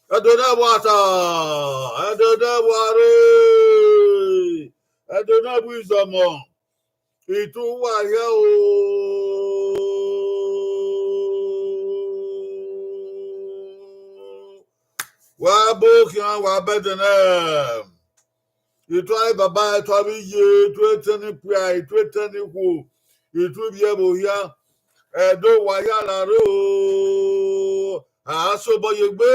Adona water, Adona water, Adona wisdom. Itu waya o. Wa bokian wa bedene. Itu ay baba itu abi ye, itu eteni pia, itu eteni ku. Itu biye boya. Edo waya la ro. Aso boyegbe.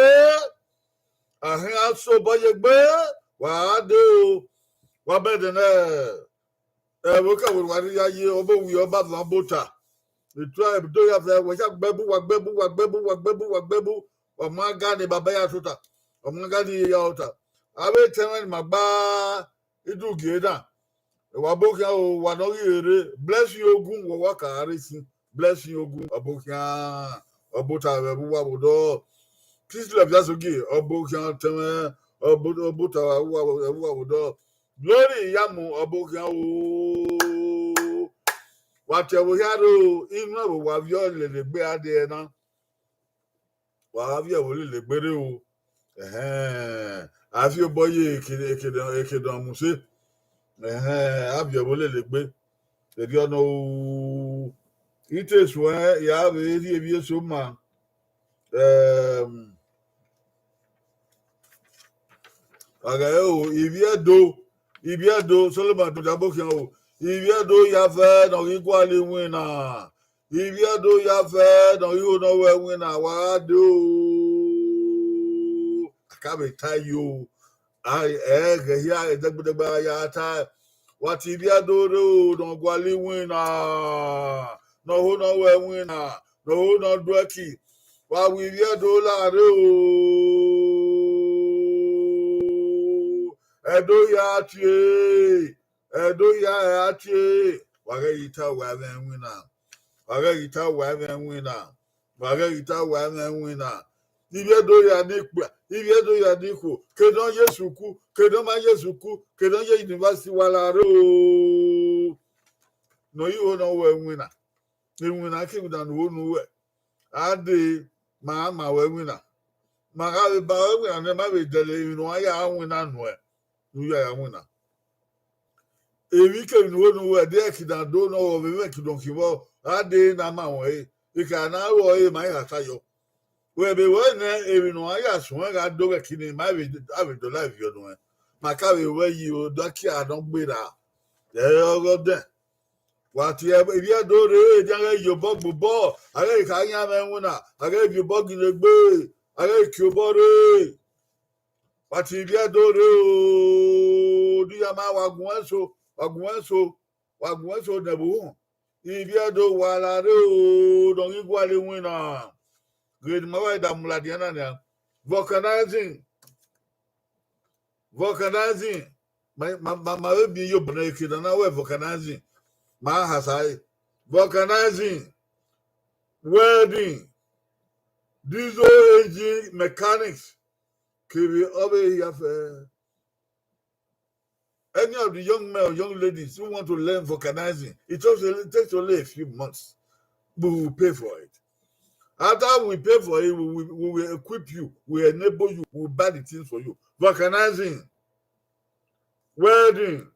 Ahin aso boyegbe. Wa do. Wa bedene. Woka wo wari ya ye obo wi oba van bota. Itu ay do ya fe wo sha gbebu wa maga ni baba ya tuta. O maga ni ya ota. Abe temen magba idu geda. Wa bokia o wa no ere bless you ogun wo wa ka arisi. Bless you ogun abokia obota we bu wa bodo. Please love just ogi abokia temen obota wa bodo. Glory yamu abokia o. What you hear inu wa vio le gbe ade na. Wa vio wo le gbere o. Afi boye ekede muse. Abia wo le gbe. Ebi ona o. Ite so ya be ri ebi so ma. Aga o ibi edo Solomon to jabo kian o. Ibi edo ya fe no equally winner. Ibi edo ya fe no you know where winner wa do. Akabe tie you. I ya degba ya ta. What ibi edo do no gwali winner. No who know where winner. No who no dweki. Wa we ibi edo la re o. Edo ya tie. Waga yita wa ben winner. Waga yita wa ben winner. Ibi edo ya nikwa. Ibi edo ya niku. Kedon Yesu ku. Kedon ye university wala ro. No you no we winner. Ni winner ki we dan wo nu we. Ade ma we winner. Ma ga ba winner na ma be dele inu aya winner no e. Nu ya winner. Evi ke nu no we de kidan do no o be me kidon kiwo ade na ma won e ka na wo e ma ya tayo we be one even no I swear I do a kidney my have to life you're doing. My carry where you ducky I don't be that. There you go there. What you have if you do your bug ball. I like hanging winner. I gave you bug in the bay. I like your body. What if you do you wagwanso nebu. If you do while I do, don't you go to winner. Great Mawada Muladiana. Vulcanizing. My baby, you break it, and I wear vulcanizing. My hasai. Vulcanizing. Welding. Diesel engine mechanics. Can we over here for any of the young men or young ladies who want to learn vulcanizing? It takes only a few months. We will pay for it. After we pay for it, we will equip you, we will enable you, we will buy the things for you. Vulcanizing, welding,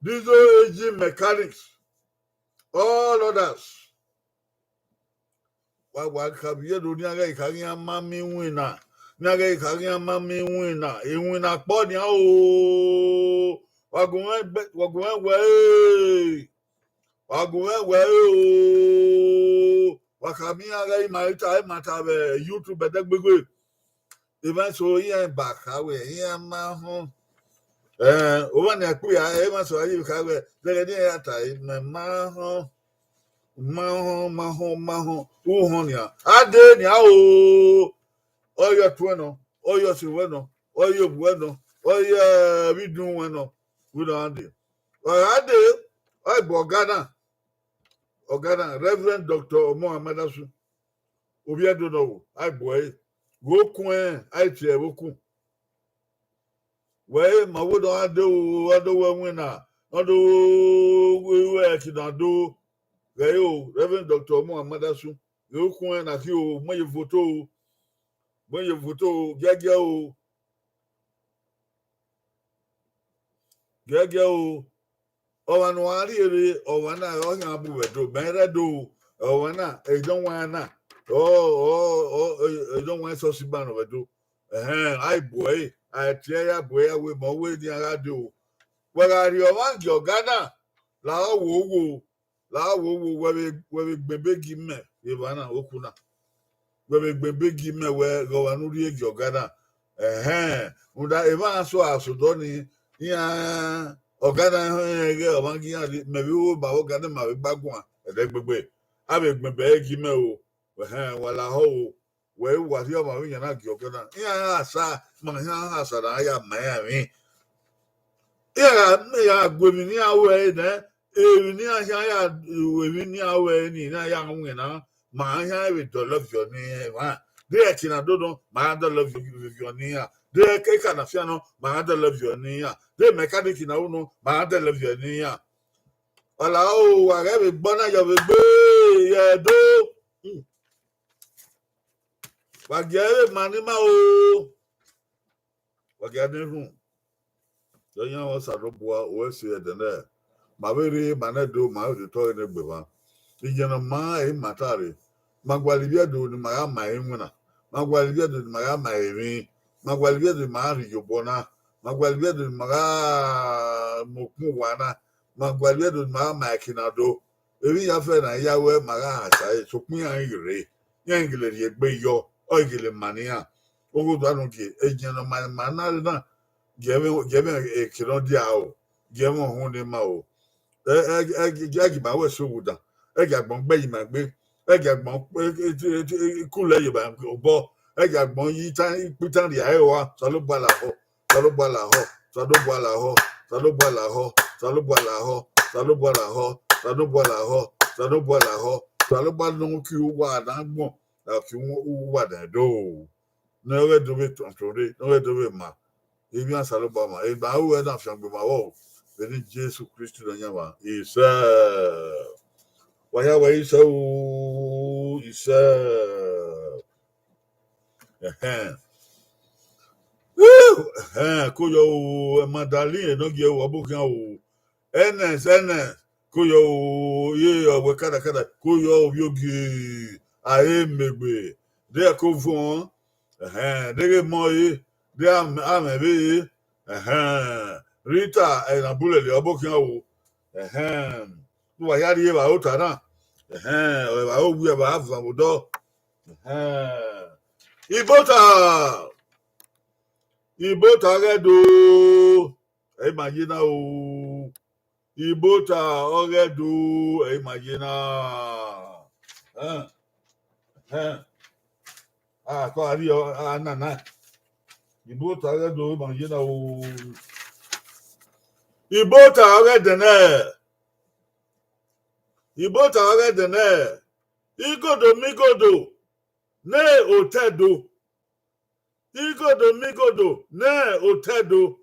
diesel engine mechanics, all others. Why can you do Naga Kagia Mammy winner? Naga Kagia Mammy winner, in winner body. Oh, we're going away. Wakamia my time at YouTube at the even so here back away here my home. One a queer, I must have you have the idea time, my home, oh, honia. I did now, all your twino, all your silvano, all your bueno, all your we do one, we don't do. Well, I did, I bought Ghana. Ogana, Reverend Dr. Mohammed Asu. Obi don't know. I boy. Go kwen, I chair woku. Well, my wood I do winner. Although we work in do. Reverend Dr. Mohammed Asu. Go kwen as you, when you photo, Gagio. Owanwari owana onya abuwedo benredo owana don't want don't want so sibano wedo I boy I tell boy we mo we di radio where you want your Ghana la wo we gbebe gimme ibana okuna we gbebe gimme we go anu ri your Ghana unda eba so asodoni ya Ogana Omangia, maybe Ogana Bagua, and then Bebe. I make my bag, you know, while I hold where was your Marina Gogana. Yeah, sir, Manana, I am Miami. Yeah, may I go in our way there. Near way, Nina young winner. My have to love your name. There, I don't know, my other love you with your near. There, Canafiano, my other love your near. The mechanic in Auno, my other love your near. Allow, I have a bonnet of a bay, yeah, do. What gave Manima? What gave the room? The young was a robot, was here than there. My very manedo, my auditor in the Biva. The young man, Matari. Magualivia do the my winner. Magualivia do my Magualivia do my Bona. Magualivia do my Mukwana. Magualivia do my Kinado. Every affair I Yahweh Maga, I took me angry. Yangle, ye bay yo, oil mania. Oh, don't get a gentleman, manana. Give me a kilodia. Give me a hundred Egg my way so good. Egg at Bombay, my big. Egg at cool lay bank or ball. Egg at Bonita, put on the Iowa, Salubalaho, Salubalaho, Salubalaho, Salubalaho, Salubalaho, Salubalaho, Salubalaho, Salubalaho, Salubalaho, Q1 and more. If you what I do. Never do it on today, never do it, ma. If you are Salubama, if I will not from my wall. Then Jesus Christ the Yama is why are we so is Kuyo Madali no give a book now. NS Kuyo ye Wakada Kuyo Yogi I am maybe de akofon de moye de amebe Rita na bule le obokin o no wa yari ba o tana ba o wi ba afa bodo ibota redo imagine o ibota oredo imagine ko ari anana ibota redo imagine o ibota oredene igodo migodo ne otedo igodo migodo ne otedo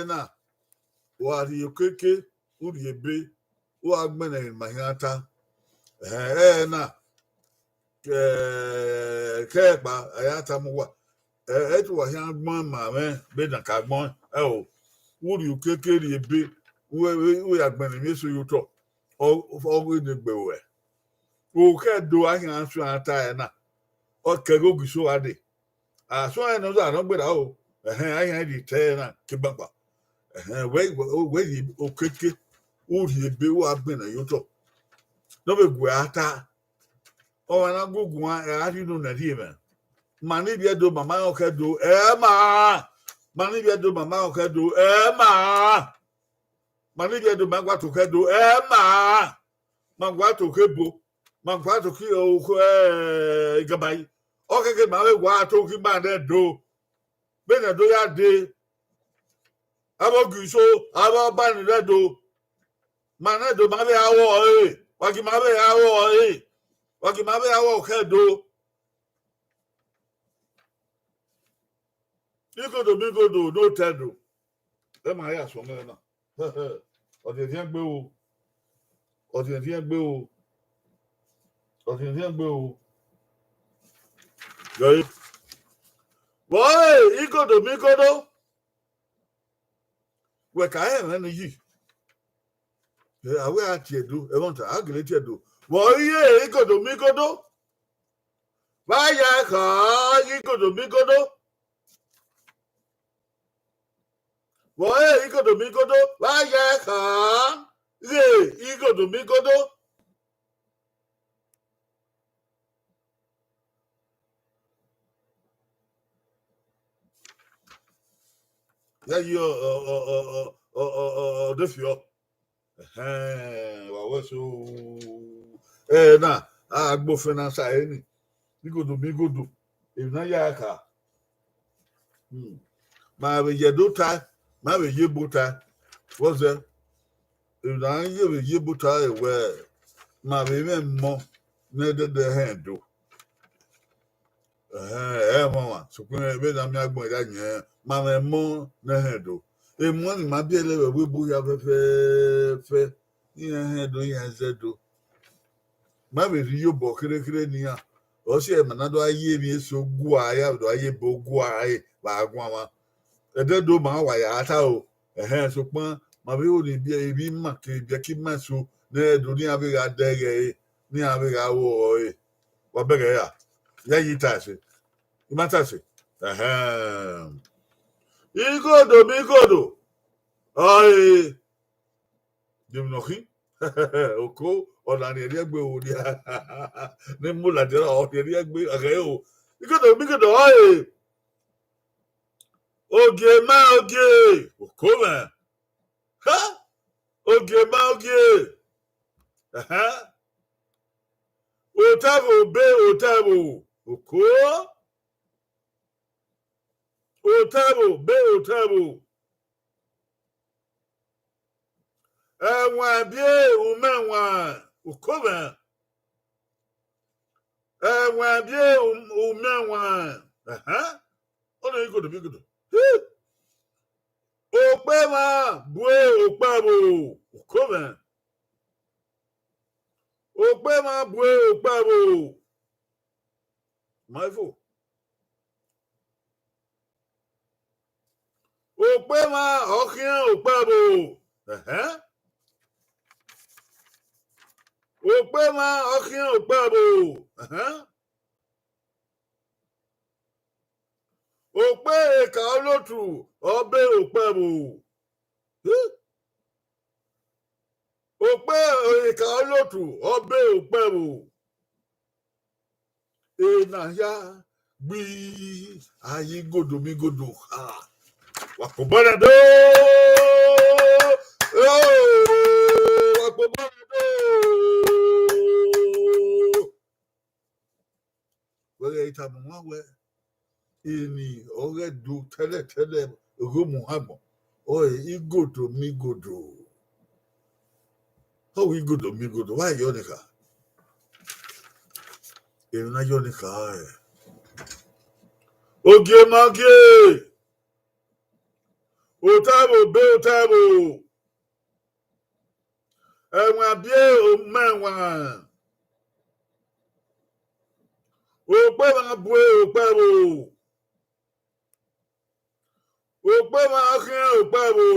na wari okeke uri ebe o agbene mahata na keba ayata muwa etu wa hia gbon ma me be na ka gbon o uri okeke ri ebe we agbene mi so yuto o ni gbewe o ke do ahia asu ata na o ke go giso ade aso en no za no gbera o ahia di te na kebaba we okeke uri ebe o agbene yuto no be gwe ata o na gugu a ri no na ri me mani bi do mama o ke do mani bi do mama o ke do mani bi do magwa to ke do magwa to ke bo magwa to ki o ko gabai o ke ma we wa to ki ma de do be na do ya de abo giso abo ba ni de do mana do ma be awo wa ki ma be awo wa ki ma be awo ke do Bigodo no tedo. E ma ya so me na. O de gbe o. O de gbe o. O de gbe o. Yo. Boy, bigodo. We ka e na yi. E awe atiedo, e won ta agele tiedo. Boy, bigodo. Ba ya ka bigodo. Boy, bigodo. Ba ya ka. Bigodo. Ya yo defio wa weso na agbo finance eni bigodo e na ya ka ma be yeduta ma be yebuta what's that e na yebuta e we ma be memmo na de hendo mama so kun be na mi agbon ya yen ma memmo na hendo e mo ni ma bi ele we bu ya fe ni hendo yen zedo ma be ri yo bo kere ni a o se ma na do aye mi so gu aya do aye bo gu aye ba agun ama ededo ma wa ya ata o so pon ma be o ni bi ebi ma ke bi ki ma so na do ni abi ga dege ni abi ga wo wa bege ya yi ta se ima ta se bigodo ai dim no ki oko ona ni egbe o ni ni mu la de o ni egbe age o bigodo ai oge okoma oge otabo oko otabo enwa bie umenwa okoma enwa bie umenwa ono bigodo okpema bue okpabo okoma okpema bue okpabo maifo okpema okian okpabo Okpema okin okpebo. Okpe ka olotu obe okpebo. Okpe ka olotu obe okpebo. Na ya gbi ayi godo mi godo ha. Wakobana do. Wakobana do. Where ita mo wa ini ore do tele romu habo. Igodo mi godo. How igodo mi godo? Why yonika? Na yonika. Ogie magie. Otabo be otabo. Enwa bie omenwa. Okpe ma bue okpebo. Okpe ma akin okpebo.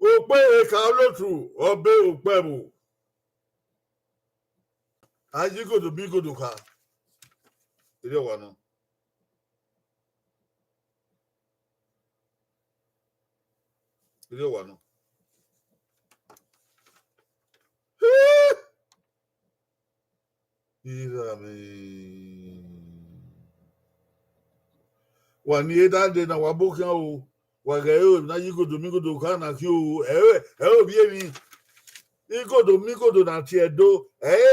Okpe ka olotu obe okpebo. Ajigodo bigodo ka. Ile wa no. Ile wa no. Wani edande na wabokan o. Wagayo na yigodo migodo ka na ki o. Obi emi. Igodo migodo na ti edo.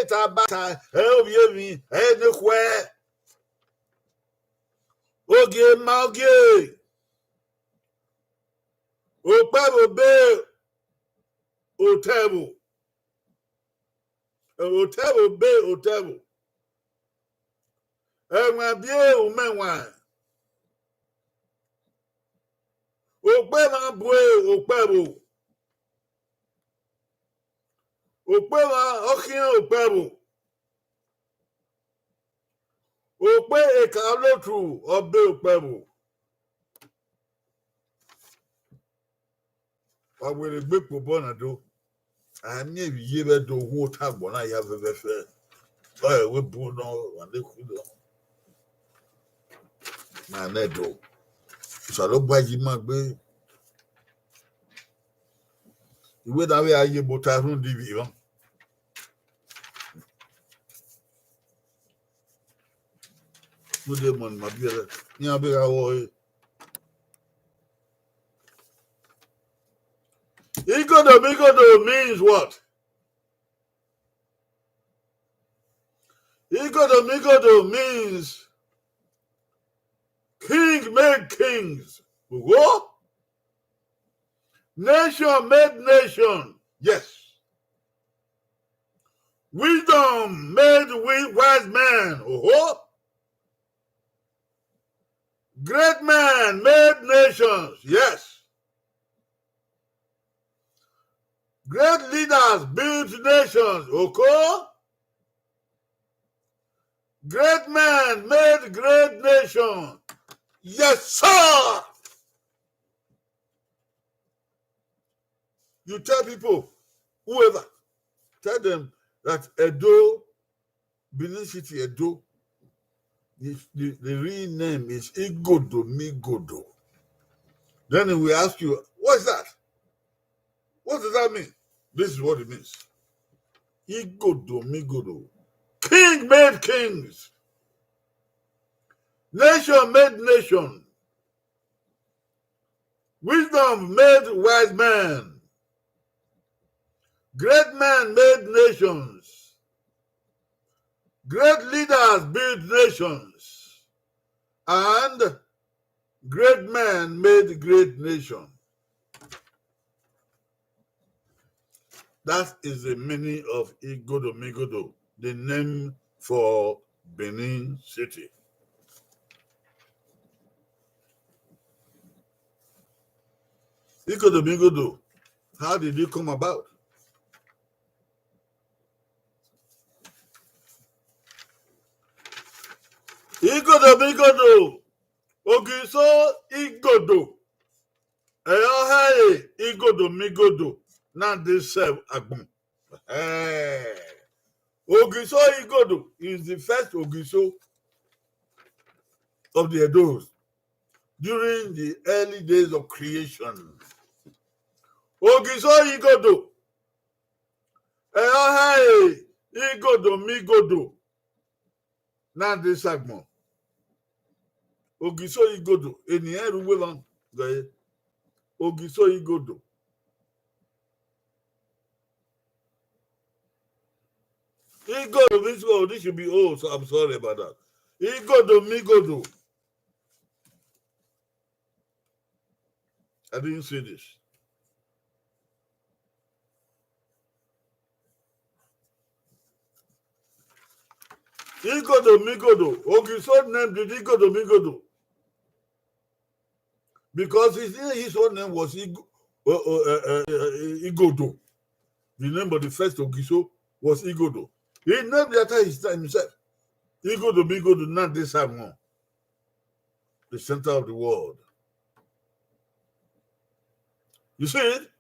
Ta bata. Obi emi. Ne kwe. Ogie magie. Okpebo be otebo. Otebo be otebo. Enwa bie umenwa. Okpe ma bue okpebo. Okpe ma okin okpebo. Okpe ka olotu obe okpebo. Wawere gbepo bona do. Ani ebiye be do hu tagbo na ya fefe. We bu no wa le ku do. Na ne do. So lo gba yi ma gbe. Iwe da we aye bota run di bi ran. Mo de mon ma bi ele. Ni abira wo. Igodo means what? Igodo means king made kings. What? Nation made nation. Yes. Wisdom made wise man. Great man made nations. Yes. Great leaders built nations. Okay. Great man made great nations. Yes, sir. You tell people, whoever, tell them that Edo, Benin City, Edo, the real name is Igodo Migodo. Then we ask you, what's that? What does that mean? This is what it means. Igodo Migodo. King made kings. Nation made nation. Wisdom made wise men. Great men made nations. Great leaders built nations. And great men made great nations. That is the meaning of Igodo Migodo, the name for Benin City. Igodo Migodo, how did it come about? Igodo Migodo, Ogiso Igodo, Eyohaye Igodo Migodo. Now they serve Agbon. Ogiso Igodo is the first Ogiso of the Edos during the early days of creation. Ogiso Igodo. Igodo Migodo. Now this Agbon. Ogiso Igodo. Ènìyàn rúwé lọ. Ogiso Igodo. Igodo means, oh, this should be old, so I'm sorry about that. Igodo Migodo. I didn't say this. Igodo Migodo. Ogiso named it Igodo Migodo. Because his own name was Igodo. The name of the first Ogiso was Igodo. He named it after his time himself. Igodo Migodo, not this one. The center of the world. You see it?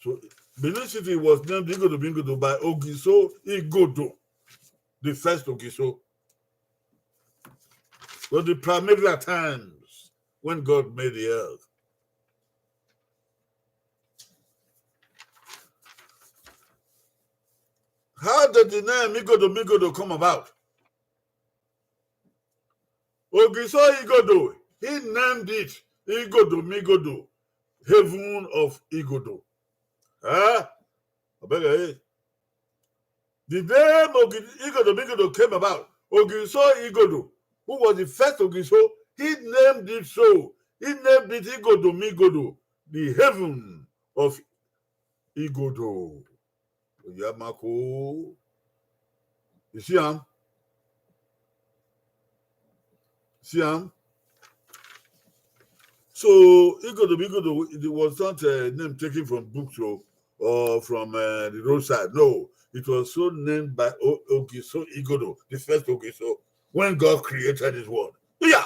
So Benin City was named Igodo Migodo by Ogiso Igodo, the first Ogiso. But the primordial times when God made the earth. How did the name Migodo come about? Ogiso Igodo, he named it Igodo Migodo, heaven of Igodo. Huh? The name of Igodo Migodo came about. Ogiso Igodo, who was the first Ogiso, he named it so. He named it Igodo Migodo, the heaven of Igodo. Yamako. You see him? See him? So Igodo it was not a name taken from books or from the roadside. No, it was so named by Ogiso Igodo, the first Ogiso, when God created his world. Yeah.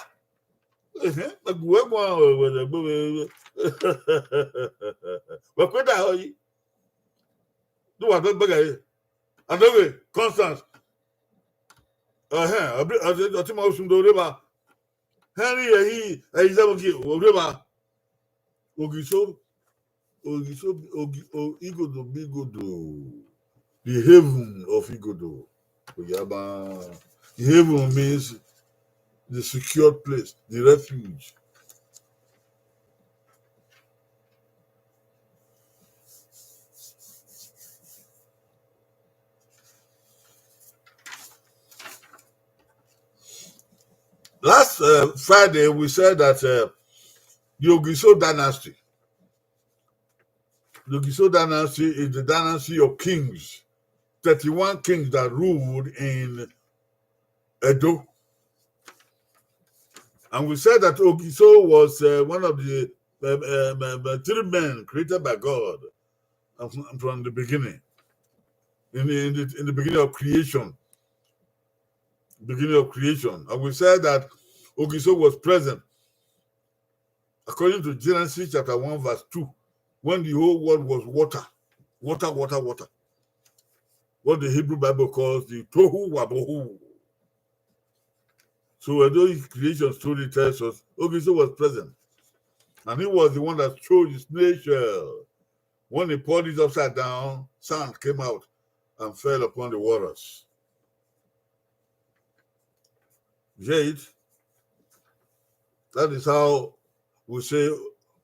Constance. Henry Ogiso Igodo Bigodo, the heaven of Igodo. The heaven means the secured place, the refuge. Last Friday, we said that the Ogiso dynasty. The Ogiso dynasty is the dynasty of kings, 31 kings that ruled in Edo. And we said that Ogiso was one of the 3 men created by God from the beginning, in the beginning of creation. And we said that Ogiso was present, according to Genesis chapter 1, verse 2, when the whole world was water. What the Hebrew Bible calls the Tohu Wabohu. So although his creation story tells us, Ogiso was present. And he was the one that chose his nature. When he poured it upside down, sand came out and fell upon the waters. Jade, that is how we say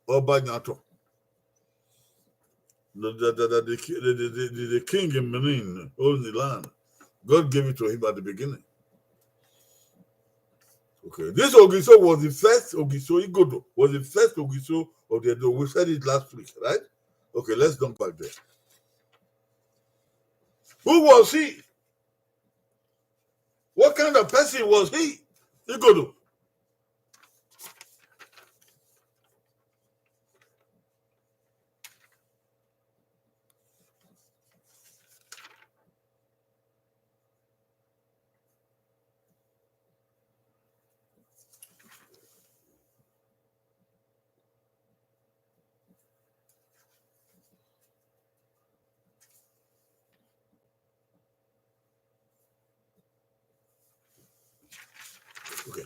Obanyato. The king in Benin owns the land. God gave it to him at the beginning. Okay, this Ogiso was the first Ogiso. Igodo was the first Ogiso of the Edo. We said it last week, right? Okay, let's jump back there. Who was he? What kind of person was he? Igodo. Okay.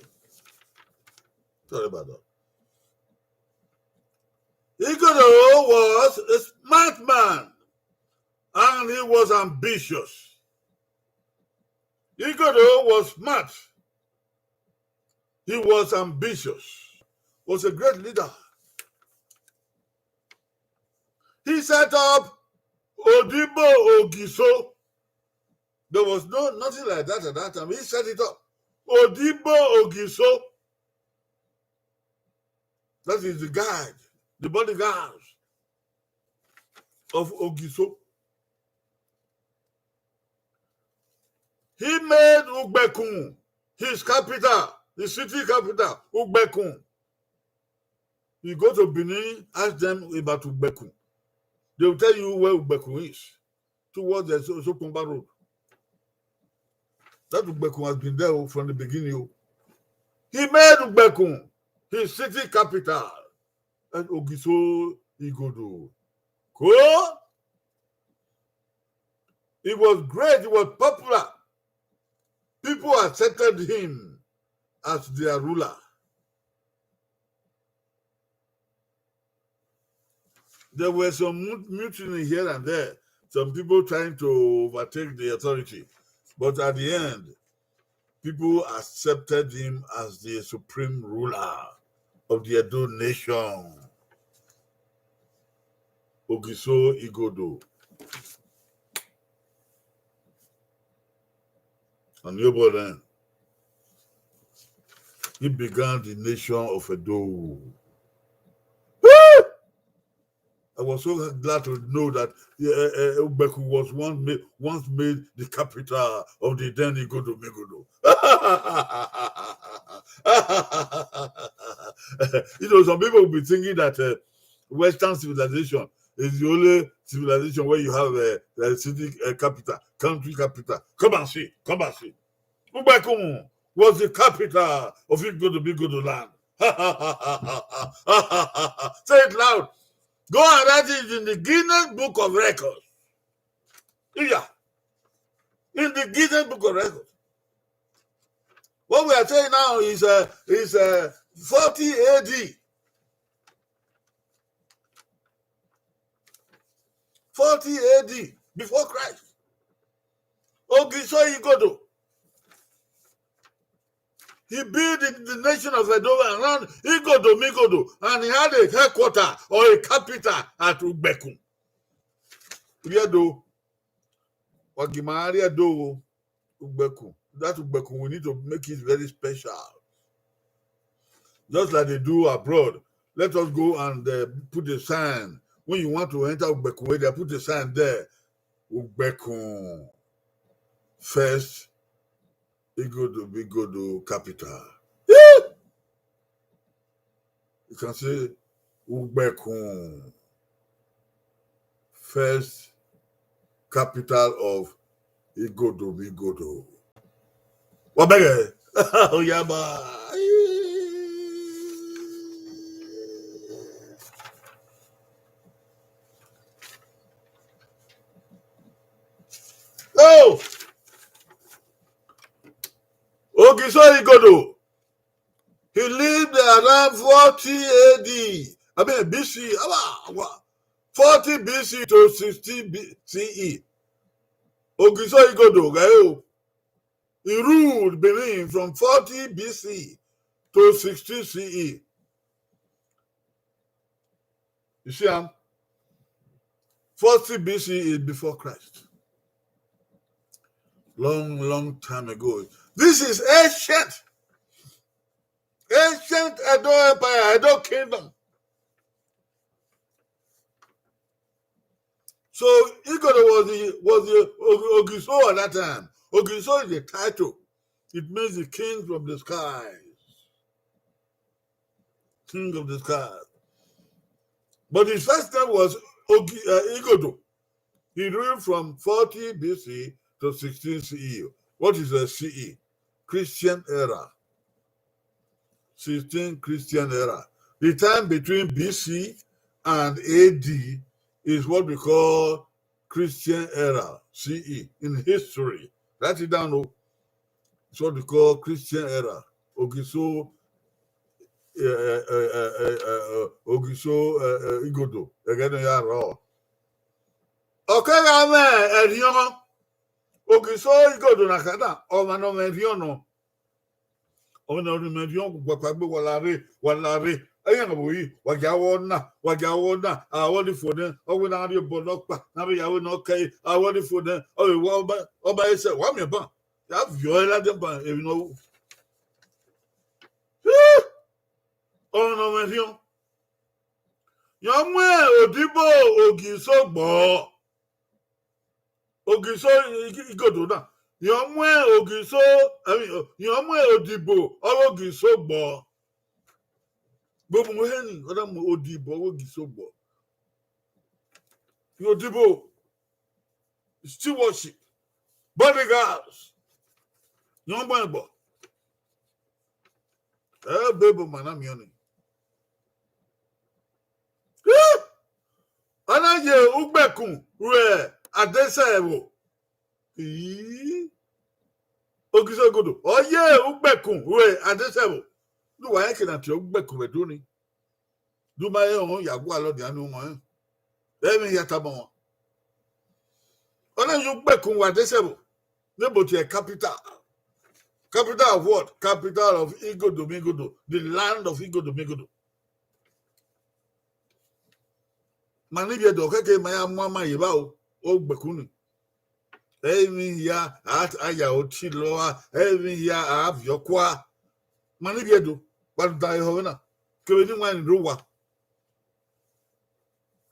Sorry about that. Igodo was a smart man and he was ambitious. Igodo was smart. He was ambitious. Was a great leader. He set up Odibo Ogiso. There was nothing like that at that time. He set it up. Odibo Ogiso. That is the guide, the bodyguards of Ogiso. He made Ugbekun his capital, his city capital, Ugbekun. You go to Benin, ask them about Ugbekun. They will tell you where Ugbekun is, towards the Sokomba Road. That Ugbekun has been there from the beginning. He made Ugbekun his city capital, and Ogiso Igodo. Cool? He was great, he was popular. People accepted him as their ruler. There were some mutiny here and there, some people trying to overtake the authority. But at the end, people accepted him as the supreme ruler of the Edo nation. Ogiso Igodo. And then, he began the nation of Edo. I was so glad to know that Ubeku was once made the capital of the then Igodo Megodo. Some people will be thinking that Western civilization is the only civilization where you have a city capital, country capital. Come and see. Ubeku was the capital of Igodo land. Say it loud. Go and write it in the Guinness Book of Records. Yeah. In the Guinness Book of Records. What we are saying now is 40 AD. 40 AD, before Christ. Ogiso Igodo. He built the nation of Edo around Igodo Migodo, and he had a headquarter or a capital at Ugbekun. Riedo, Wagimari Edo, Ugbekun. That Ugbekun, we need to make it very special. Just like they do abroad. Let us go and put a sign. When you want to enter Ugbekun, they put a sign there. Ugbekun. First, Igodo capital. Yeah. You can say Ugbekun, first capital of Igodo. Wabege. Oyaba. Oh! Ogiso Igodo. He lived around 40 AD. BC. 40 BC to 16 CE. Ogiso Igodo. He ruled Benin from 40 BC to 16 CE. You see, 40 BC is before Christ. Long time ago. This is ancient Edo Empire, Edo Kingdom. So Igodo was the Ogiso at that time. Ogiso is the title. It means the king from the skies. King of the skies. But his first name was Igodo. He ruled from 40 BC to 16 CE. What is a CE? Christian era. 16 Christian era. The time between BC and AD is what we call Christian era, CE, in history. Write it down. It's what we call Christian era. Ogiso Igodo again ya raw. Okay, ame erion Ogiso Igodo nakada o mano merion no. O na ru merion gbapagbe walare ayan boyi wajawona awodi fone o we na ri bonopa na be yawo no kai awodi fone o oba ese wa me ban ya viola de ban e no o no merion Yomwe odibo Ogiso Igodo na. Yomwe odibo Ogiso gbo. Gbogbo mo heni oda mo odibo Ogiso gbo. Odibo stewardship bodyguards. Yomwe gbo. Bebo manam yoni. Anaje ugbekun re adesewo. Ogiso Igodo. Oye ugbekun re adesewo. Du wa yake na ti ugbekun redo ni. Du ma ye on yago alode anu won. Emi yata bon won. Anaje ugbekun wa adesewo. Nebo ti e capital. Capital of what? Capital of Igodo. The land of Igodo. Manibia do keke maya mama yiba o gbekunu. Emi ya at aya oti loa, emi ya avyokwa. Manibia do wadda yehona. Kebeni mwani ruwa.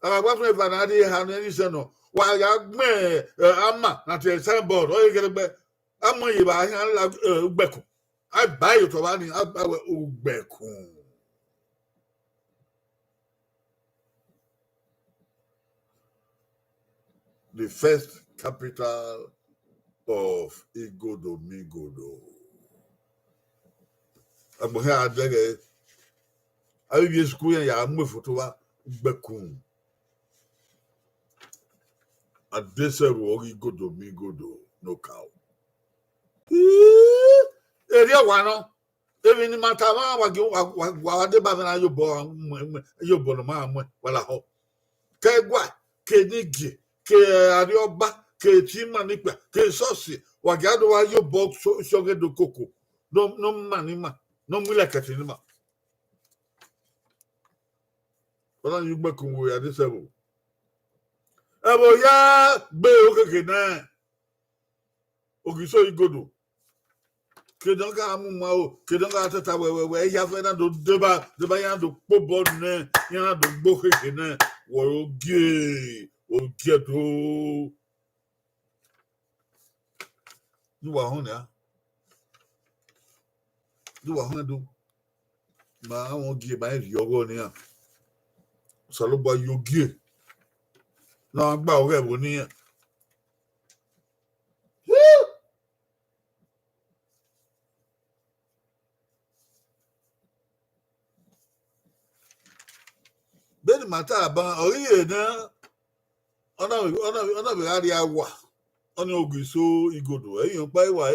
Agba fun evanadi hanu eni seno. Wa ya gbe ama na te signboard o yegerebe ama yiba han la gbekun. Agba to ba ni agba ugbekun. The first capital of Igodo. Agbohe adege abibi school ya amu foto wa gbekun. Adesewo Igodo no cow. Area wano. Ebi ni matama wa de ba na yo bo no ma amwe wala ho. Kegwa kenigi ke arioba ke tima nipa ke sosi wagado wa yo box soge do koko no manima no mula katinima ona yu gbekun wo ya desebo ebo ya gbe okeke na Ogiso Igodo ke don ka amu ma o ke don ka tata we ya fe na do deba ya do pobo ne ya do gbokeke na wo ogie to duwa hon ya duwa hon do ma won gie ba ri ogo ni ya salo gba yogie na gba ore bo ni ya beni mata ba ori e na ona be ari awa ona Ogiso Igodo eyan pa iwa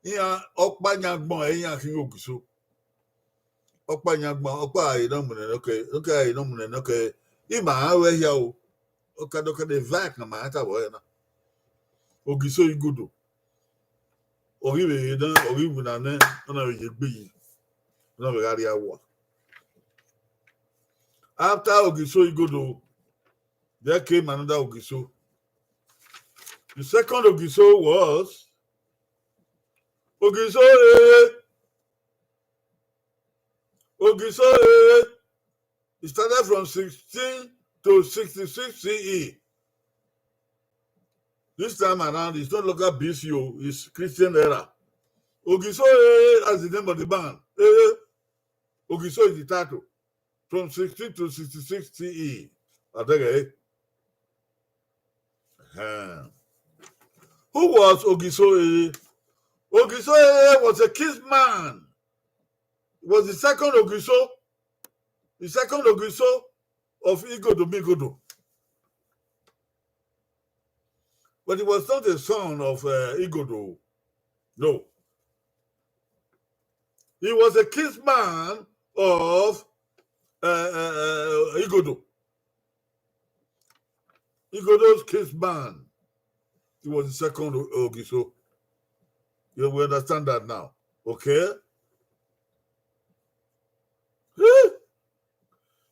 yan opa nyagbon eyan kin Ogiso opa nyagbon opa ina munene noke ima awe ya o okadoka de vac na mata wo na Ogiso Igodo ori be dan ori bunane ona be gbe yi ona be ari awa. After Ogiso Igodo, there came another Ogiso. The second Ogiso was Ogiso It started from 16 to 66 CE. This time around, it's not longer BCO, it's Christian era. Ogiso as the name of the band. Ogiso is the title. From 16 to 66 CE. I think Who was Ogiso? Ogiso was a kinsman. He was the second Ogiso of Igodo. But he was not a son of Igodo. No. He was a kinsman of Igodo. Igodo's kinsman. He was the second Ogiso. You will understand that now. Okay?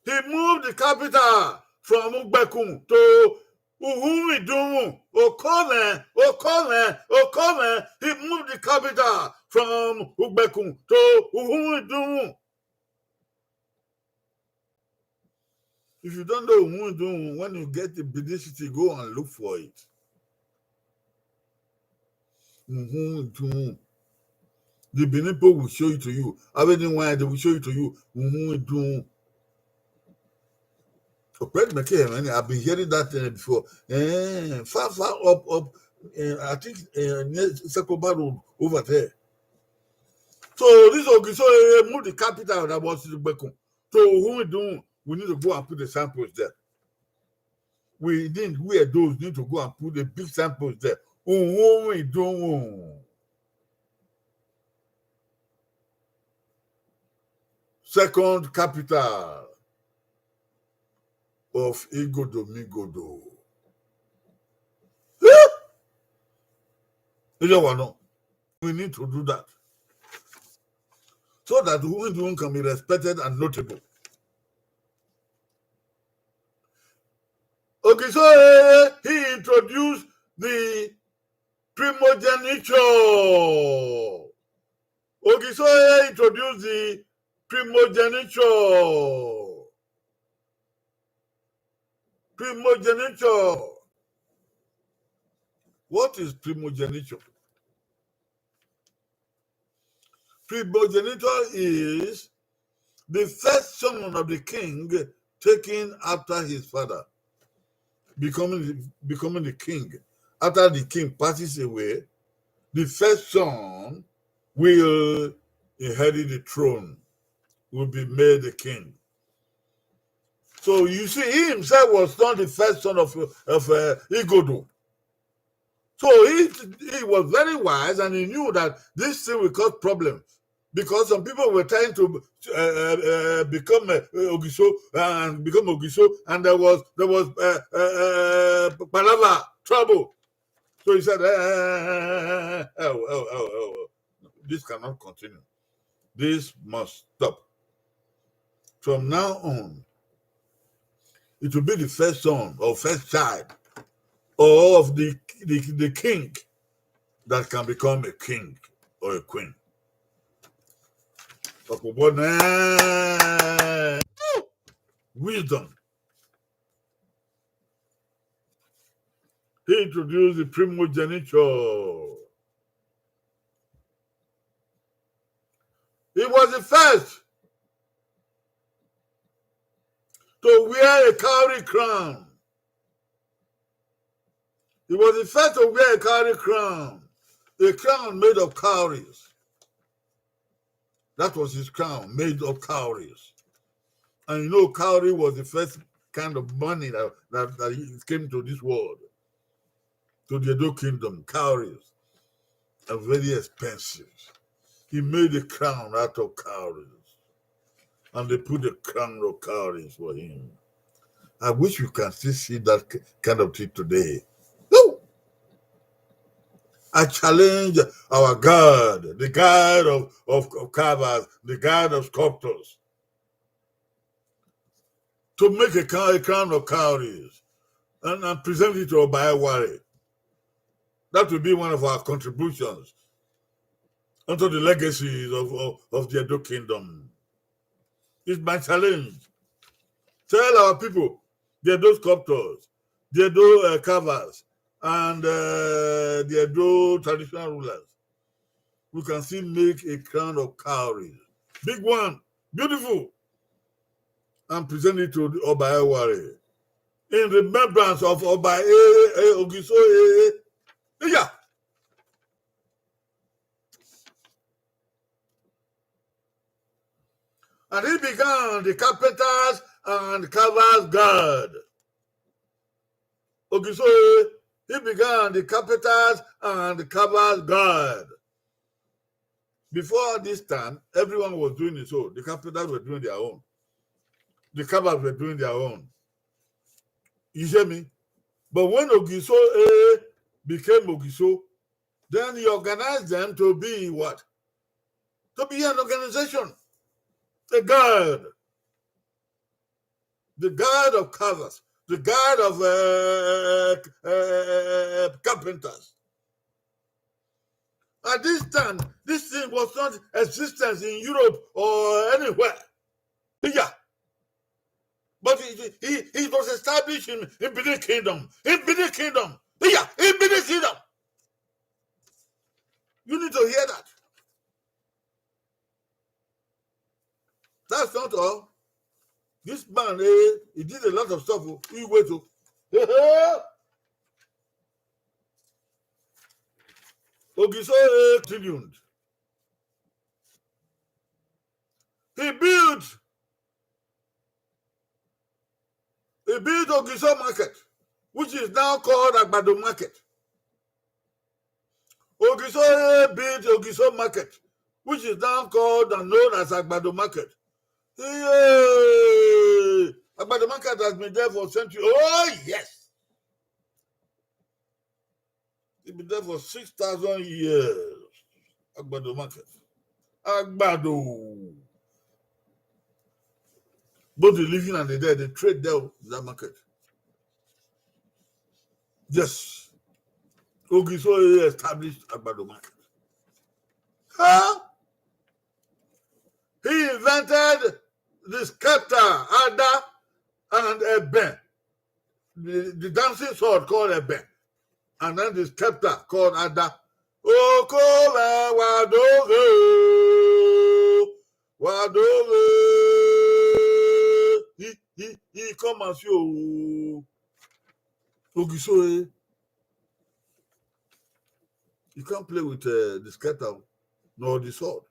He moved the capital from Ugbekun to Uhumidun, Okome. He moved the capital from Ugbekun to Uhumidun. If you don't know Uhumidun, when you get the Benin City, go and look for it. Uhumidun. The Benin people will show it to you. They will show it to you. Uhumidun. I've been hearing that before. Far up. I think near Sekoba Road over there. So this Ogiso moved the capital that was in Bekun. So who we do? We need to go and put the samples there. We are those need to go and put the big samples there. Who we do? Second capital of Igodo. We need to do that so that Uhumidun can be respected and notable. Okay, so he introduced the primogeniture. Okay, so he introduced the primogeniture. What is primogeniture? Primogeniture is the first son of the king taken after his father, becoming the king. After the king passes away, the first son will inherit the throne, will be made the king. So you see, he himself was not the first son of Igodo. So he was very wise, and he knew that this thing will cause problems, because some people were trying to become Ogiso and become Ogiso, and there was palaver, trouble. So he said, this cannot continue. This must stop. From now on, it will be the first son or first child of the king that can become a king or a queen. Wisdom. He introduced the primogeniture. He was the first to wear a cowrie crown. He was the first to wear a cowrie crown. A crown made of cowries. That was his crown, made of cowries. And you know, cowrie was the first kind of money that came to this world, to the Edo kingdom. Cowries are very expensive. He made a crown out of cowries, and they put a crown of cowries for him. I wish you can still see that kind of thing today. No! I challenge our God, the God of carvers, the God of sculptors, to make a crown of cowries and present it to Obayeware. That will be one of our contributions onto the legacies of the Edo Kingdom. It's my challenge. Tell our people, the Edo sculptors, the Edo carvers, and the Edo traditional rulers, we can still make a crown of cowries. Big one, beautiful, and present it to Obayeware in remembrance of Oba Ogiso. Yeah. And he began the carpenters and carvers god. Ogiso, he began the carpenters and the carvers god. Before this time, everyone was doing it so. The carpenters were doing their own. The carpenters were doing their own. You hear me? But when Ogiso A became Ogiso, then he organized them to be what? To be an organization. The guard of carvers, the guard of carpenters. At this time, this thing was not existence in Europe or anywhere. Yeah. But it was established in Benin Kingdom. In Benin Kingdom. Yeah, in Benin Kingdom. You need to hear that. That's not all. This man, he did a lot of stuff. He wait to. Ogiso trillion. He built Ogiso Market, which is now called Agbado Market. Ogiso built Ogiso Market, which is now called and known as Agbado Market. Yay! Agbado Market has been there for centuries. Oh, yes. It's been there for 6,000 years. Agbado Market. Agbado. Both the living and the dead, they trade there in that market. Yes. Ogiso established Agbado Market. Huh? He invented the scepter, Ada, and Eben. The dancing sword called Eben. And then the scepter called Ada. Okole Wadoge. He come and see Ogiso. You can't play with the scepter nor the sword.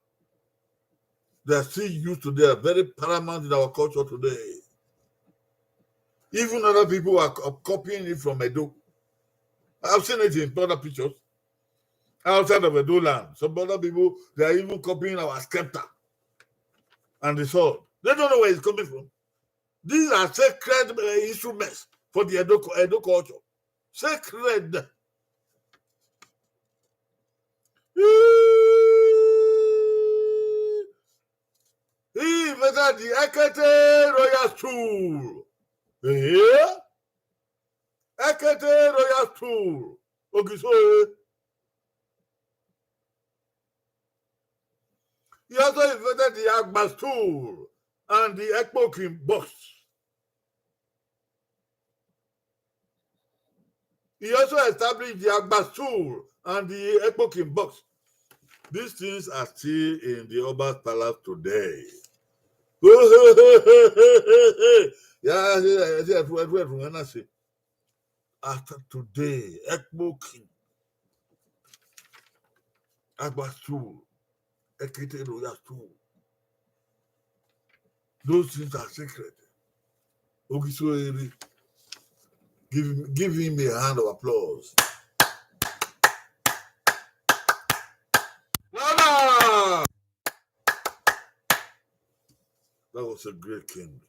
They are still used today, are very paramount in our culture today. Even other people are copying it from Edo. I've seen it in other pictures. Outside of Edo land, some other people, they are even copying our scepter and the sword. They don't know where it's coming from. These are sacred instruments for the Edo culture. Sacred. He invented the Ekete Royal Stool. Yeah? Ekete Royal Stool. Ogiso. He also invented the Agba Stool and the Ekpokin box. He also established the Agba Stool and the Ekpokin box. These things are still in the Oba's palace today. After today, Ekpokin, Agba Stool, Ekete Royal Stool. Those things are sacred. Ogiso Eri, give him a hand of applause. Nana! That was a great king.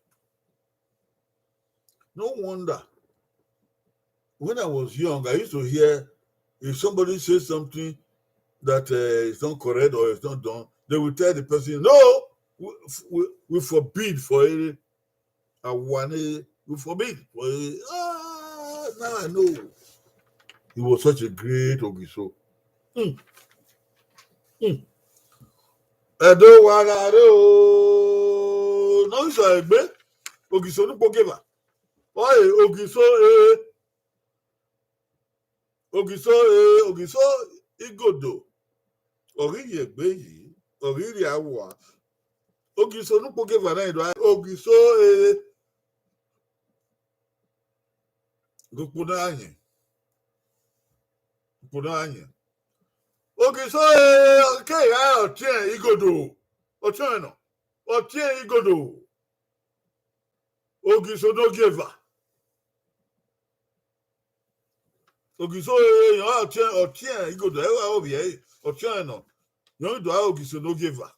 No wonder. When I was young, I used to hear if somebody says something that is not correct or is not done, they will tell the person, no, we forbid for it. We forbid for it. Now I know. He was such a great Ogiso. Edo Wagado. No, it's a bit. Ogiso no Pokeba. Why Ogiso Ogiso Igodo. Oriri egbe yi, oriri awa. Ogiso no Pokeba na ido. Ogiso Gupuna anye. Ogiso okay ya otie Igodo. Otie no. Otie Igodo. Ogiso no giver. Ogiso otie Igodo ewa obi otie no. Yon do a ogiso no giver.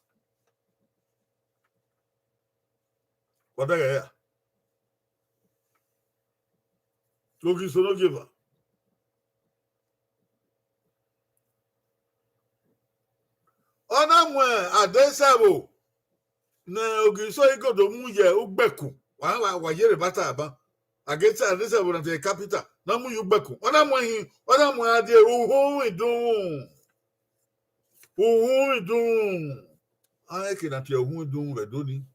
What are you? Ogiso no giver. Ona mwe adesabo. Na ogiso igodo mu ye ugbeku. Wa yere bata aba. Ageta adesabo na the capital. Na mu ugbeku. Ona mwe ade uhu idun. Uhu idun. Ayeke na te uhu idun redoni.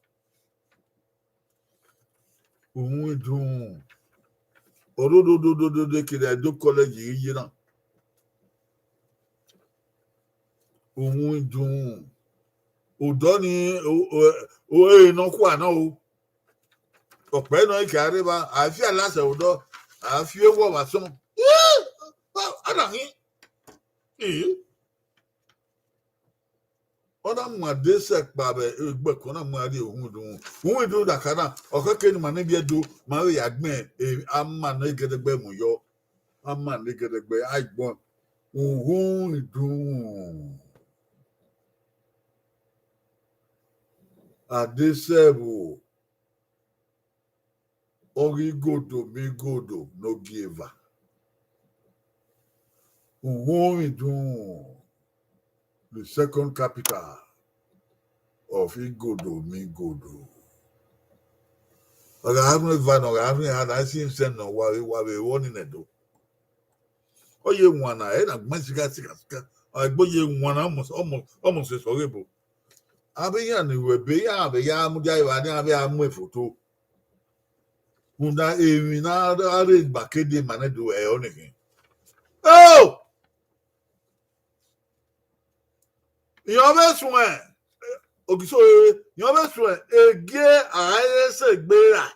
Uhu idun. Orododododo kire do college yi na. Uhu idun. Odo ni o no ku ana o. Ọ̀pẹ́ náà kì í àríwá àfi aláṣẹ ọ̀dọ́ àfi ewọ́ wà sọ́n. Àdàhín ọ̀dà mú àdéṣẹ̀ pàbẹ ẹgbẹ̀kọ́ náà mú àdé òhun ìdùn. Òhun ìdùn dàkà náà ọ̀kẹ́kẹ́ ni màá níbi ẹ̀dùn màá rí àgbẹ̀ àmà ní gẹ́dẹ́gbẹ́ mú yọ. Àmà ní gẹ́dẹ́gbẹ́ àìgbọ́n. Òhun ìdùn. Àdéṣẹ̀ wò. Origodo migodo no giver. Uhuidun, the second capital of Igodo migodo. I haven't had I seen send no worry one in a do. Oh, you one I had a magic. I boy you one almost is horrible. I be anyway, be a yamu photo. Una na are bakede mane do e onigi. Oh! Yon be soin. Ogiso yon be soin ege aye se gbera.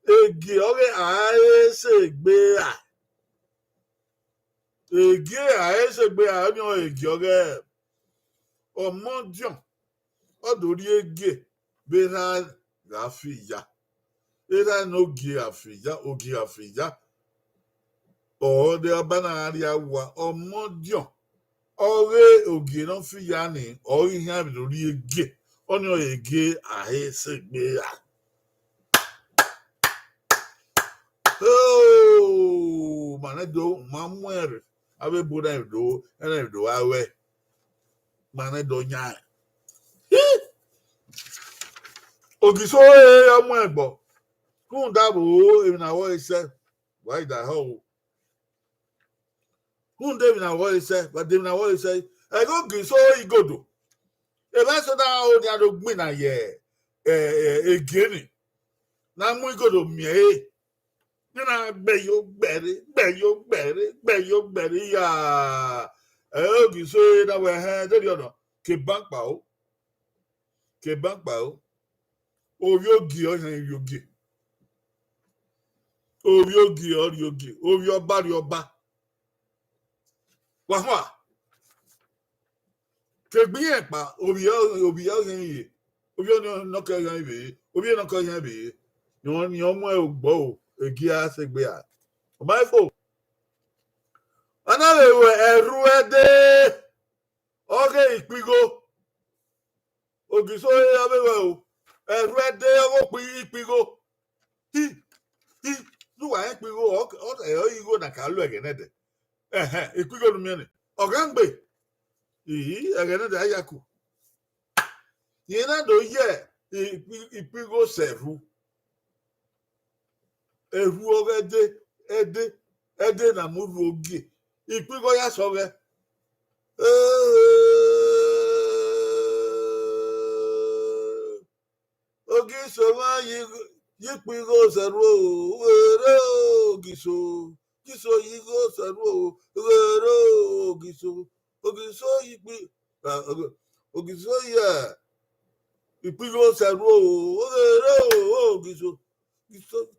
Ege ore aye se gbera. Ege aye se gbera ni o ege ore. Omondion. Odori ege bera rafiya. Era no gi afija, ogi afija. O de abana aria wa omodion. Ore ogi no fiya ni, ori hin bi lori ege. Oni o ege ahe segbe ya. Oh, manedo mamwere. Abe boda do, ene do awe. Manedo nya. Ogi so e amu egbo. Kún dábò èmi náà wọ́ iṣẹ́ wà ìdá họ́ o. Kún dèmi náà wọ́ iṣẹ́ wà dèmi náà wọ́ iṣẹ́ ẹ̀gọ́ gìsó ìgòdò. Èmi ẹ̀sọ́ náà ó ní adógbìn náà yẹ ègéni náà mú ìgòdò mìíràn. Nínú gbẹ̀yó yà ẹ̀gọ́ gìsó náà wọ̀ ẹ̀hẹ́ débi ọ̀nà kèbáǹpà o. Orí ògì ọ̀yàn ìrì ògì. Orí ògì, orí ọba rí ọba. Wàhùn à. Kègbín ẹ̀pà, orí ọ̀yàn ìyè. Orí ọ̀nàkọ̀ ọ̀yàn ìbè. Orí ọ̀nàkọ̀ ọ̀yàn ìbè. Ni ọmọ ẹ̀ gbọ́ ò, ègì á ṣe gbé à. Ọba ẹ̀fọ́. Ọ̀nà lè wẹ̀ ẹ̀rú ẹ̀dẹ́. Ọ̀gẹ̀ ìpígó. Ògì sóyè abẹ́wẹ̀ o. Ẹ̀rú ẹ̀dẹ́ ọ̀pọ̀ ìpígó. Luwa ekpigo igo na ka lu egenede ekpigo nu miene ogangbe egenede ayaku yena do ye ikpigo seru eru ede na muru ogi ikpigo ya soge ogi so ma Yipigo seru were giso yigo seru were giso yipi ogiso ya ipigo seru were giso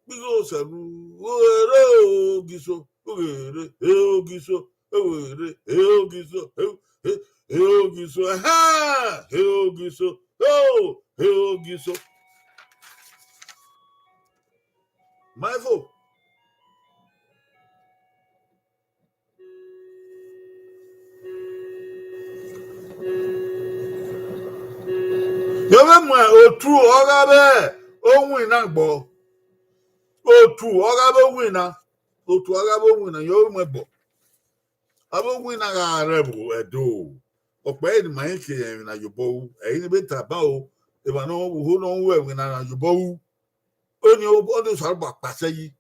pigo seru were giso giso Maivo. Yove mwe otu ogabe owina gbo. Otu ogabe wina. Otu ogabe wina yo mwe bo. Abo wina ga rebu edo. Ope ni mahike na yobo. Eyin be taba o. E ba no wo no we wina na yobo. Oni o so ba pase yi.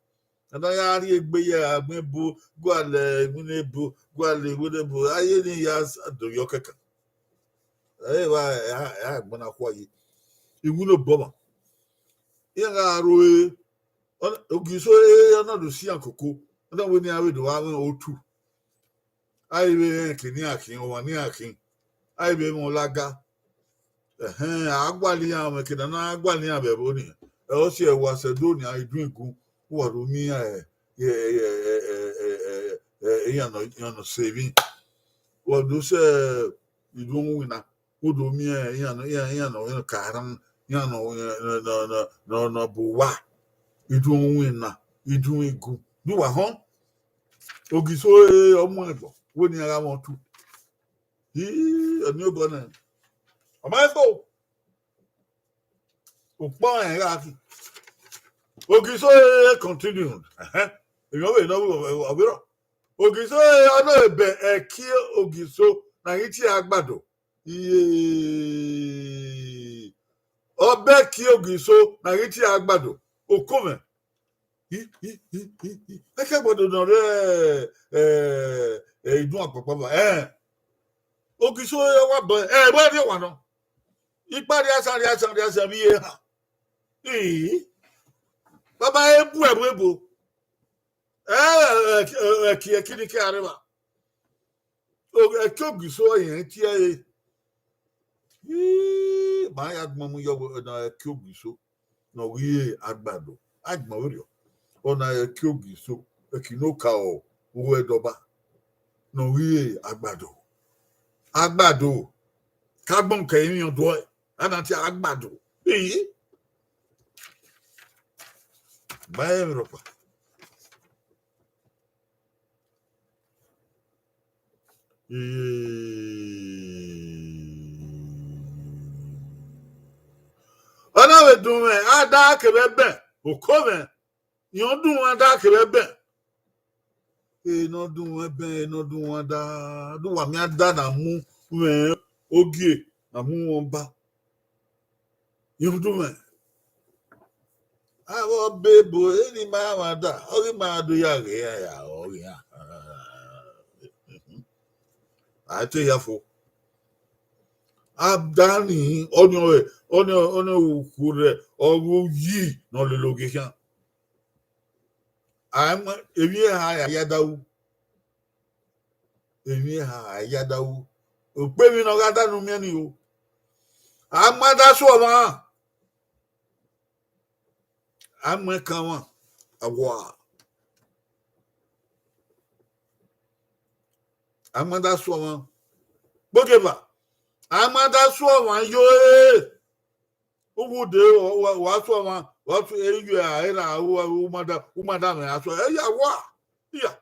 Ada ya ri egbe ya agbebu gwale winebu gwale winebu aye ni ya do yokeka. Wa ya gbona kwa yi. Iwulo boma. Yanga roe ogiso na do si akoko. Ada we ni awe do wa otu. Ai be kini akin o ni akin. Ai be mo laga. Agwali ya me kina na agwali ya be bo ni. E o si e wa sedo ni ai dun igun. Wa ro mi no saving. Wa do se idun wina. O do mi no karan no buwa. Idun wina. Idun igun. Du wa hon. Ogiso omo ebo. Wo ni ara won tu. Oni obo na. Omo ebo. O pa en ra ki. Ogiso continued. You know we Ogiso ono ebe eki ogiso na iti agbado. Obe ki ogiso na iti agbado. Okome. Eke gbodo no re idun apapa ba. Ogiso wa bo bo ri wa no. Ipari asan bi e ha. Baba ebu. Kini ke areba. Ogiso yen ti e. Ma ya gbon mu yo na ogiso. No wi agbado. Agbon ori o. Ona ogiso. Ekinoka o. Wo edoba. No wi agbado. Agbado. Kagbon ke yin do e. Anati agbado. Ba Europa. Ona we dun ada kebebe okome yon dun ada kebebe no dun ada du wa mi ada na mu ogie na mu won ba yon dun awo bebo eni ma wa da ori ma do ya re ya ori ya ate ya fo Abdani ono ukure oru yi no le location. Am ewie ha yadawu. Ope mi no gada nu mi ni o. Amada so ma. Ameka wa. Awa. Amada so ma. Bogeba. Amada so ma yo Ugu de wa so ma wa so eyu era umada me aso ya wa ya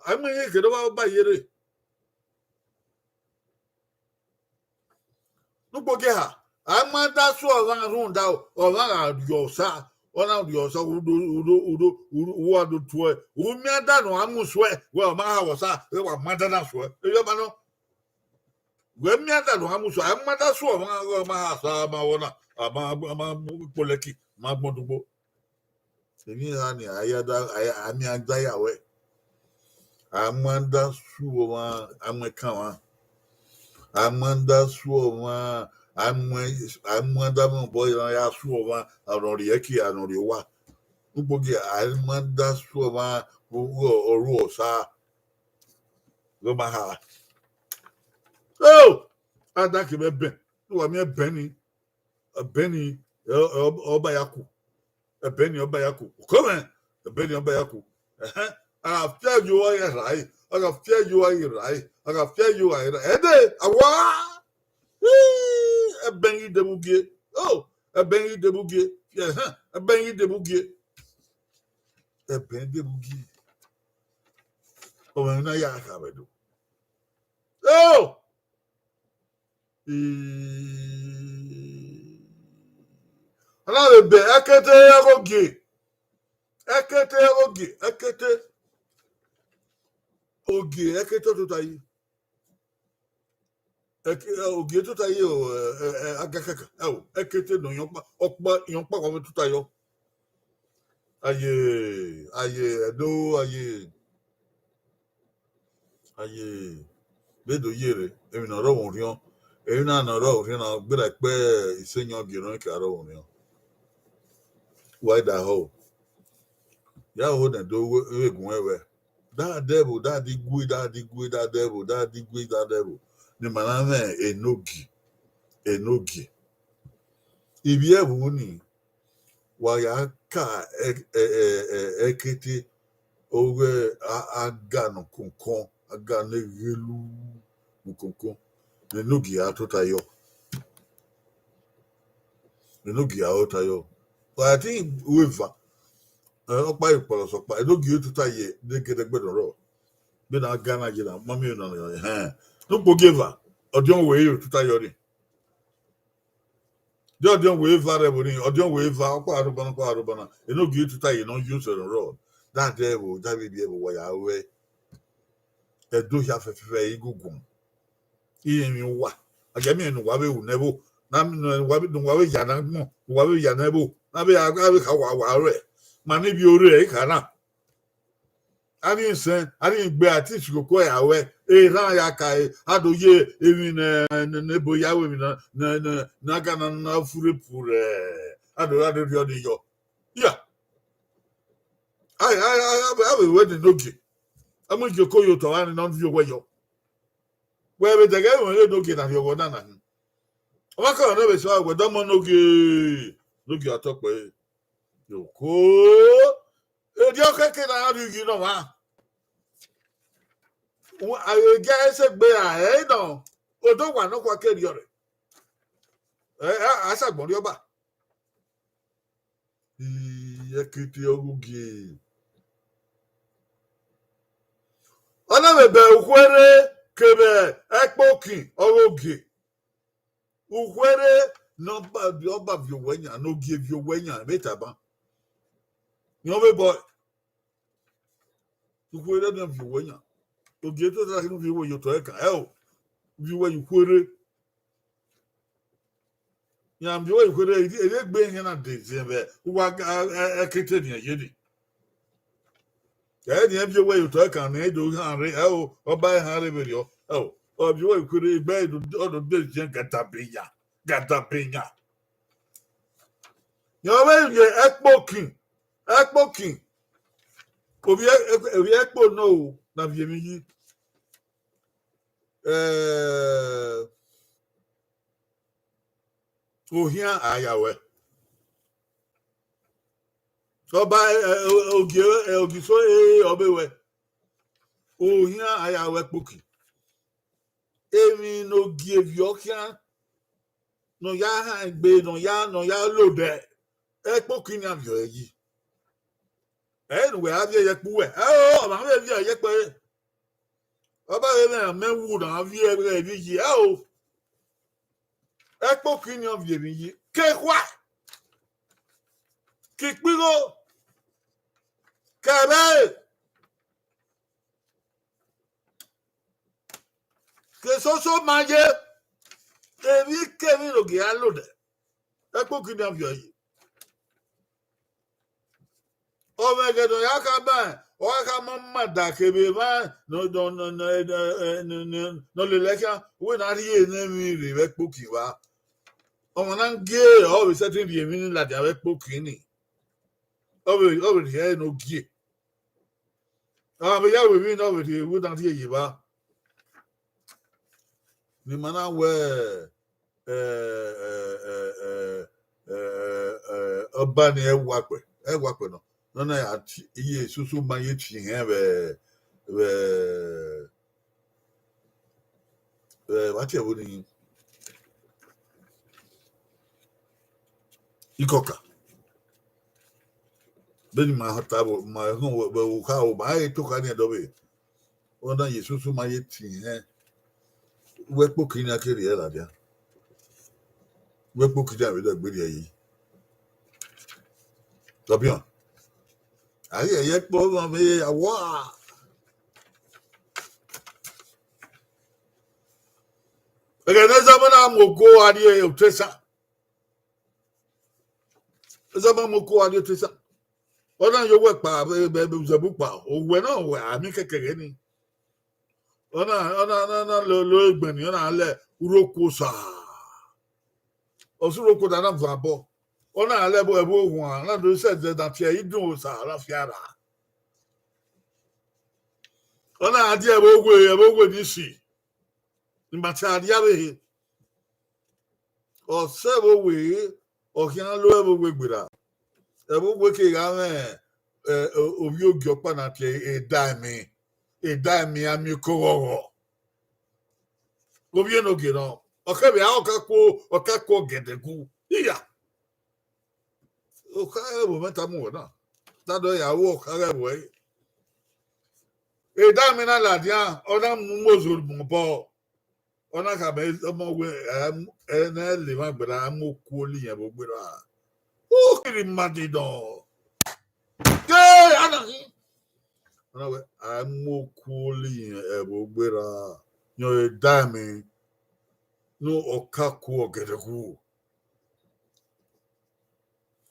amenye kedo ba yere nupoke ha amada so wa runda o wa yosa ona yosa udo wa do to umi ada no amuso we ma ha wosa we wa mada na so e ba no we mi ada no amuso amada so ma ha sa ma wona ama poleki ma gbodugbo emi ha ni ayada ami agaya we amanda suwa ameka wa amanda suwa amanda mo boy ya suwa arori eki arori wa ugbogi amanda suwa oru osa go ma ha ada ke bebe wa mi Benny Obayaku. Benny Obayaku. Come on. Benny Obayaku. I fear you are right. I fear you are right. I fear you are right. Ede, awa. A Benny de Bougie. Oh, a Benny de Bougie. Yes, a Benny de Bougie. A Benny de Bougie. Oh, and I have it. Oh. Ala be ekete oge. Ekete oge, ekete oge, ekete totayi. Oge totayi o agakaka. Ekete no yonpa kwa totayo. Aye, no aye. Bedo yere, emi na ro wonrion. Emi na ro wonrion na gbe like pe isenyo giron ka ro wonrion. Why that ho? Ya ho na do egun ewe. That devil, that digwe, that devil, that digwe, that devil. Ni maname enogi. Ibi ebu ni wa ya ka ekete owe aga no konkon, aga ne gelu no konkon. Enogi atotayo. Enogi atotayo. But I think whoever ọpa ìpọlọsọpa enogi atotaye de gedegbe ro. Be na Ghana jina mami no no gbogeva odion we you totayo ni. Odion we variable ni odion we va kwa arubana enogi totaye no use on road. That devil that be able wa ya we edo ya fefe igugun. Iye mi wa agemi enu wa be wu nebo na wa be ya na mo wa be ya na ebo na be aga be ka wa re ma ni bi ore e kana ani sen ani gbe ati chukoko ya we ran ya ka adoye emi ne bo ya we mi na ga na fure pure ado ri yo ya I be we no gi amu joko yo to ani na vi we yo we be de ga we no gi na yo go na o ka no be so we do mo no gi atope yoko e di o keke na ri gi no wa I guess a bear, no. O don't want no quack your. I said, Borioba. Yakitiogi. Another bell, where Kebe, Ekpoki, Orogi. Where no bad job of your wenya, no give you wenya, metaba. No boy. Where don't you wenya? To get to that, you were your toeka. Oh, you were you query. Yam you could it being in a day, who are a kitten yedi. Any of your way you talk and they do Henry, or buy Harry video. Oh, or you could be to other days, Gatapina. You're wearing your Ekpo King. If you Ekpo no, Navi. Oh, here I are. So by Ogiso Obewe. Oh, here I are Ekpo. Emi no give your can. No ya be no ya load there. Ekpo King of your ye. Anyway, have you yet? Oh, I'm having you yet. About a man would have you every year. Oh, Ekpo King of ye. Cake what? Kick me go. Cabe. Cause also my year. If you came in to get loaded. Ekpo King of your ye. Oh my God, I can't buy. Oh, I can't mamma that can be man. No, the election. We're not here. Name me, Ekpo King. Oh, man, gay. Always setting the meaning like Ekpo King. Over here, no gay. Ah, but yeah, we mean over here. We don't hear you, ba. The man where Urban air work no. No, ye susu ma ye chi here what you would Ikoka. Then my hot table, my home will cow by took any adobe. Oh, no, ye susu ma ye chi here. We're booking a carrier, we're booking that with a video. Très bien. Aïe, aïe, pauvre, mais waouh. Regardez ça, madame, Moko, Adi, tout ça. Ça, Moko, Adi, tout ça. On a eu pas, vous avez pas. Ou non, ouais, ami, quelqu'un, ni. On a le Beni, on a le Uroko, ça. On se Uroko, dans un vabo. On a le Bobo, on a de cette d'entier, il doit ça, la fiara. On a dit à Bogo, d'ici. Il m'a dit à Diabe. O se we o kian lo e we gbira e bo we ke ga me obi ogi opa na te e dai mi ami ko wo obi no gi no o ke bi a o ka ko gedegu iya o ka e bo meta mu na ta do ya wo ka ga wo e dai mi na la dia o na mu mo zo mu bo ona ka be mo we na le ma gbira mo ku li yen bo gbira o kiri madido ke ana ona we mo ku li yen e bo gbira yo e dai mi no okaku ogedeku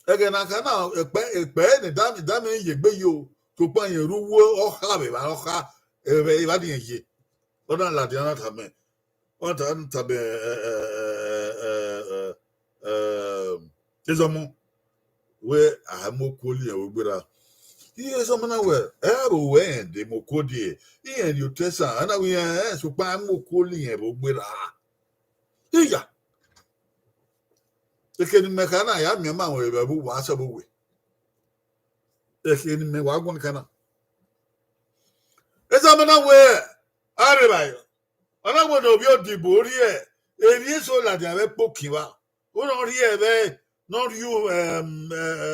ege na kana epe ni dami ye gbe yo to pa yen ruwo o ha be ba o ha e ba di ye ona la di ana ta me on ta ta be ezomo we amokoli e ogbera iye so na we e bo we de mokodi iye you tesa ana we so pa amokoli e ogbera iya ekeni mekana ya mi ma we be bu wa so bo we ekeni me wa gon kana ezomo na we are ba ona wo no bi odibo ri e eri so la di ave pokiwa o no ri e be no ri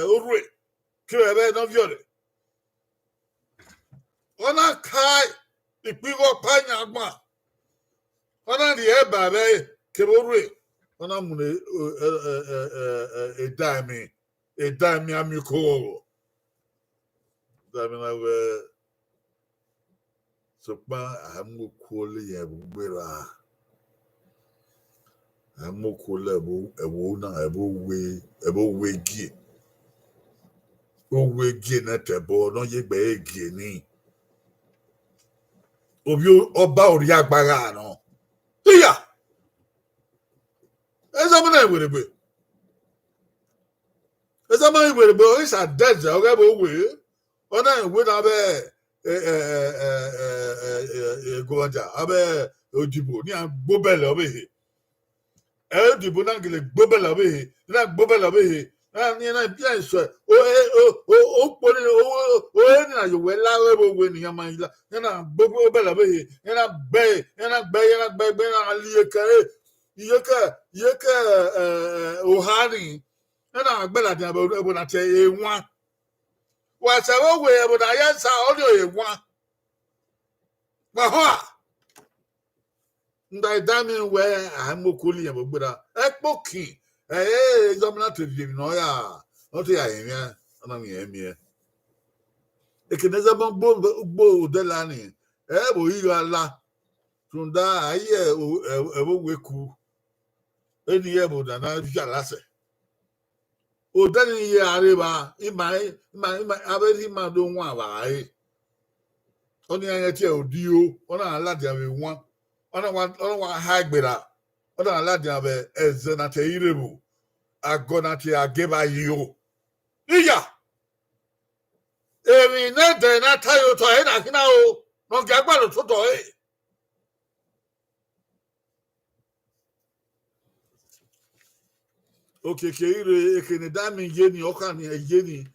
orue ki e be no viole ona kai ipigo panya agba ona ri e ba be ke orue ona mu e dami ami ko dami na we so pa amu ko le ye bugbera amu ko le ewo na ebo we gi o we gi na tebo no ye gbe gi ni obi oba ori agbara no iya ezamana iwerebe o is a dead o ga bo we ona we na be goja abe odibo ni agbobele obe odibo na gele gbobele obe na gbobele obe na ni na bien so o poni o ni na yo we la we bo ni yama ila na gbobele obe na gbe na liye kare yeke ohani na agbela dia bo na te enwa wa se wo we bo na yansa audio enwa ma ho ndai dami we amokoli ya bogbera ekpoki zomna to vi no ya no to ya yen na mi emi ekeneza bo de la ni bo yi ala tunda aye wo weku eni ye bo na ja lase o dani ye areba ima aberi ma do nwa ba ai oni anya ti odio ona ala dia we nwa ona wa ha gbera ona ala dia be eze na te irebu agona ti ageba yo iya emi na de na tayo to e na kina o no ga gba lo to to e okay ke ire ekene dami yeni okan yeni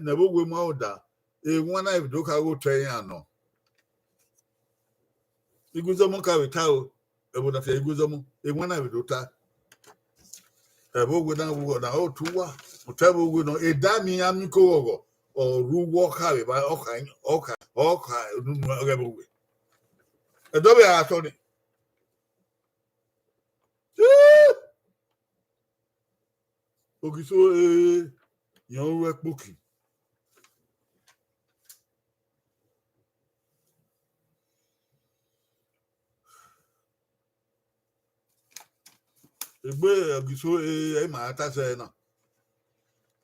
na bo we ma oda nwa na ibido ka go tren ano iguzo mo ka weta o ebo na te iguzo mo nwa na ibido ta ebo we na wo na o tuwa o ta bo we no edami amiko wo o ruwo ka we ba oka nunu ebo we edo be ato ni ogiso You work booking. Egbe ogiso ma ata se na.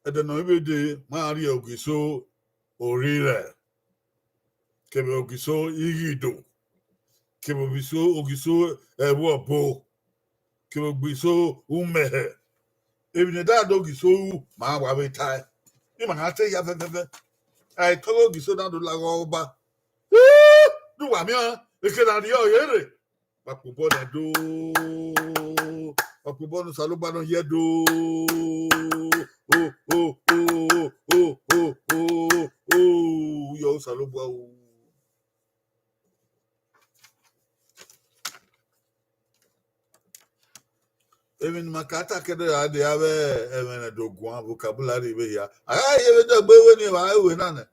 Ede no ebe de ma ri ogiso orire. Kebe ogiso irido. Kebe ogiso ewo bo. Kebe ogiso umehe. Even that dog is so ma wa we tie. Ima na te ya fe. I told ogiso na do la oba. Do wa mi an. E ke na ri o yere. Papobo na do. Papobo no saloba no ye do. Oh. Yo saloba o. Even makata kede ade ave even do gwan vocabulary be ya. Ah ye do gbe we ni wa we na na.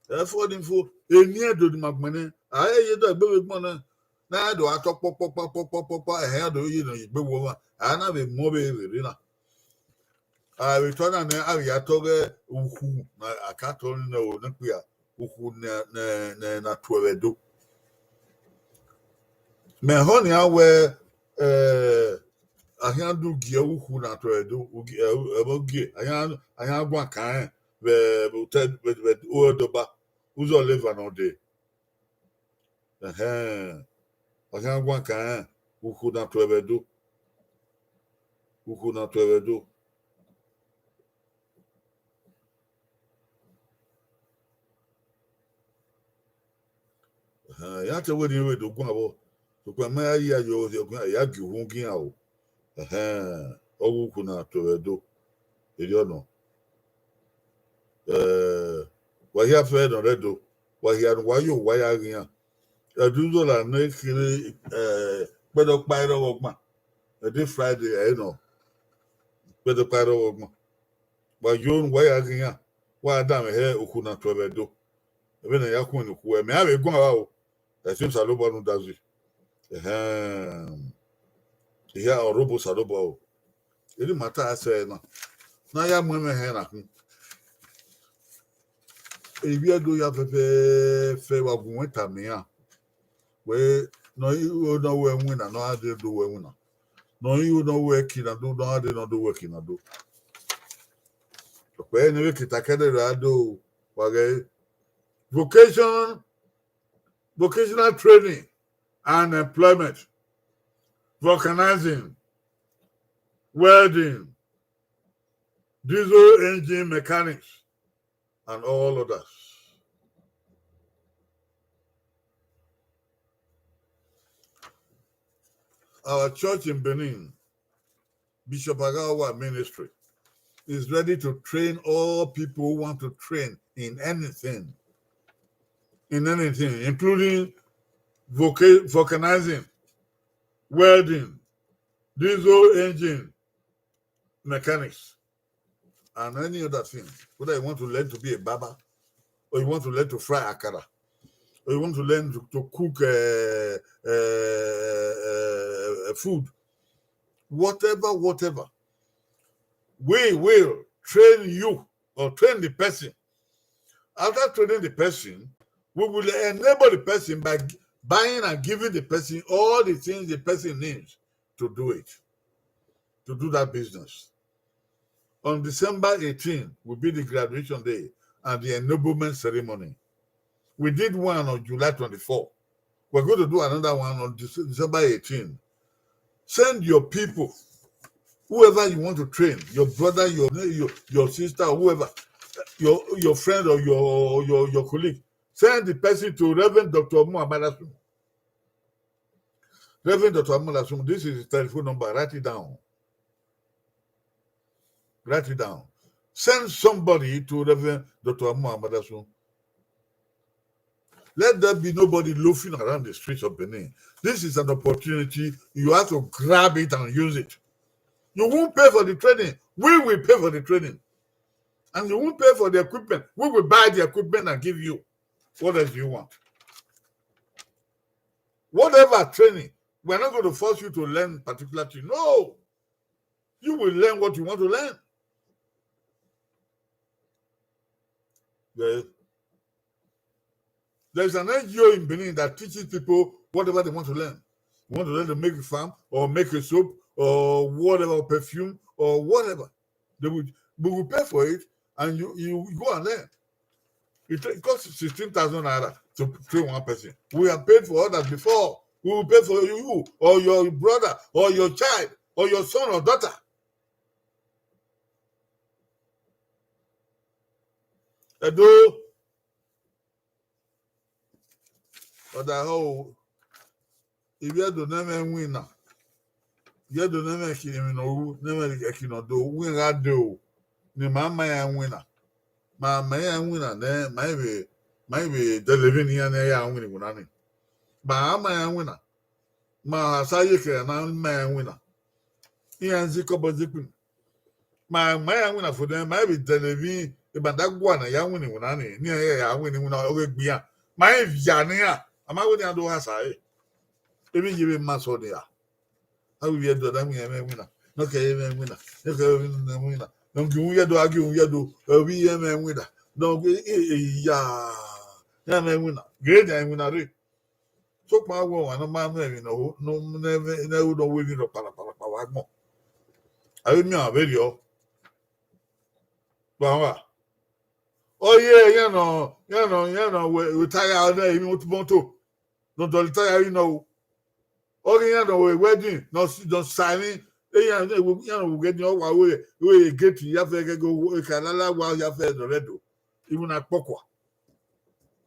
E fo din fo eni edo di magbene. Ah ye do gbe we gbon na. Na do atop pop eh do yi no gbe wo ma. Ah na be mo be re na. Ah we to na na ah ya to ge uhu na akato na o na pia. Uhu na to edo. Me ho ni awe ahia do gie uhu na to edo gie ahia gwa kan be o do ba uzo live no dey ahia gwa kan uhu na to edo ya te we ni we do gwa bo to kwa ma ya yo ya gi hu gi a o uhu na to edo eri ono wahia fe no redo wahia no wayo waya gian aduzo la na kire pedo pairo ogma the Friday no pedo pairo ogma wayo waya gian wa dam he oku na to bedo ebe na yakun ni ku me ave gun awa o esim salobo no dazi ya orobo salobo o eri mata ase na ya mu me he na hu ebi ado ya fe wa gun weta me a we no you no we win na no ade do we win no you no work na do no ade no do work na do we ni we kitakede rado wage vocational training and employment, vulcanizing, welding, diesel engine mechanics, and all others. Our church in Benin, Bishop Agawa Ministry, is ready to train all people who want to train in anything, including vulcanizing, welding, diesel engine mechanics, and any other thing. Whether you want to learn to be a barber, or you want to learn to fry akara, or you want to learn to cook food, whatever. We will train you or train the person. After training the person, we will enable the person by buying and giving the person all the things the person needs to do it, to do that business. On December 18 will be the graduation day and the ennoblement ceremony. We did one on July 24. We're going to do another one on December 18. Send your people, whoever you want to train, your brother, your sister, whoever, your friend or your colleague. Send the person to Reverend Dr. Muhammad. Reverend Dr. Muhammad, this is his telephone number. Write it down. Send somebody to Reverend Dr. Muhammad. Let there be nobody loafing around the streets of Benin. This is an opportunity. You have to grab it and use it. You won't pay for the training. We will pay for the training. And you won't pay for the equipment. We will buy the equipment and give you. What else do you want? Whatever training, we're not going to force you to learn particular thing. No. You will learn what you want to learn. There's an NGO in Benin that teaches people whatever they want to learn. You want to learn to make a farm or make a soap or whatever, perfume or whatever. We will pay for it and you go and learn. It costs 16,000 naira to train one person. We have paid for others before. We will pay for you or your brother or your child or your son or daughter. Edo, but I hope if you don't never win now, you don't never do win that do. Ni mama ya winner. Mama ya winner, then maybe delivering here na ya winning winner. Mama ya winner. Ma sayi ke na ma ya winner. Iyan ziko bozipin. Ma ya winner for them maybe delivering ibadagwa na ya winning winner ni ya winning winner oge gbia. Ma ya ni ya. Ama we dey do hasai. Even give ma so there. How we do that me winner. No ke winner. No ke winner. Donc we do we winner. Donc ya winner. Great winner. So pa wo wan ma no never no we no para mo. Ayi mi abeli o. Ba. Oh yeah, we tire there you want to. No do tire you know. Oh we wedding, no signing. We get your we get ya fe go kanala wa ya fe do redo. Even at pokwa.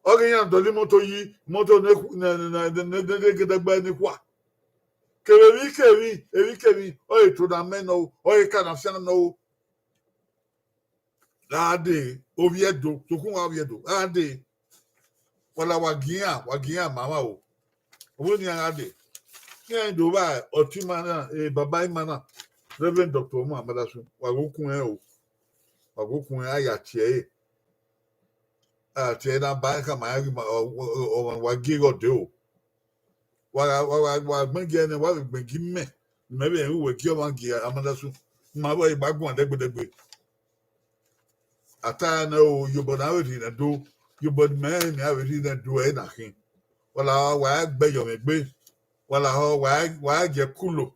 Do moto yi moto ne get agba ni kwa. Kevi o to da men no o kana fiana no. Ade oviedo tokun oviedo ade wala wagia mama o. Owo ni ade. Kí do ba otimana baba imana Reverend Dr. Muhammad Asu wagokun aya tie na ba ka ma o wagigo de o wa gbenge ne wa gbenge me maybe we ki o ma gi Amadasu ma bo igbagun adegbe ata na o yobo na we na do yobo me na we na do e na kin wala wa gbe yo me gbe wala ho wa je kulo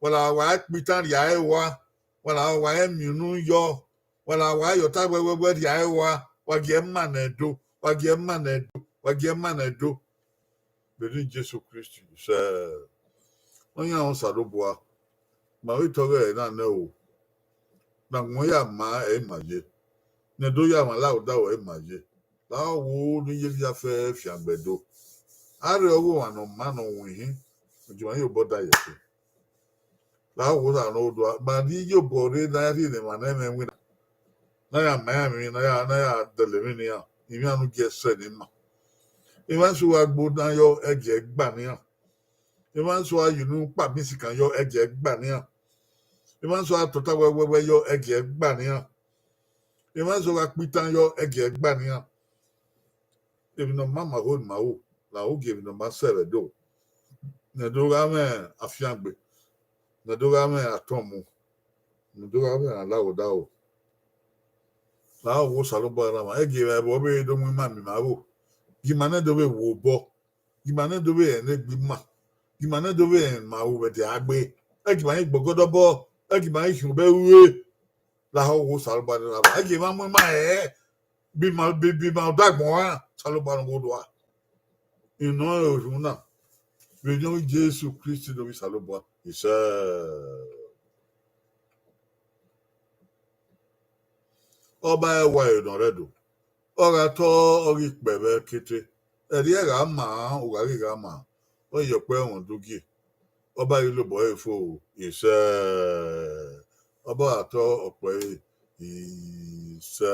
wala wa pitan ya e wa wala wa minu yo wala wa yo ta wewe ya e wa ge ma na do beri Jesu Christ se onya on sadoboa ma we to re na o na mo ya ma e maje ne do ya ma la o da o e maje la wo ni ye ya fe fi agbedo are owo anu ma no wi ojo yo boda ye la wo na no do ma ni yo bore na ri ne ma na me wi na ya ma mi na ya deliver ni ya imi anu ge se ni ma Iman so agbo na yo eje gba ni an. Iman so ayunu pa misi kan yo eje gba ni an. Iman so atota wewe yo eje gba ni an. Iman so apitan yo eje gba ni an. Even no mama hold ma o. La o give no ma sere do. Ne do ga me afiangbe. Ne do ga me atomu. Ne do ga me ala o da o. La o salobo ra ma eje we bo be do mu ma mi ma o. Gimana dobe wo bo gimana dobe ene gbima gimana dobe ma wo be agbe egimana gbogodo bo egimana ihun be we la ho wo salba la egimana mo ma bi ma dagbon wa salba no do wa ino oruna be no Jesu Christ do bi salba isa oba ewa idon redo ora to ori pebe kete eri era ma o gari ga ma o yo pe won dogi oba ile bo efo ise oba ato ope ise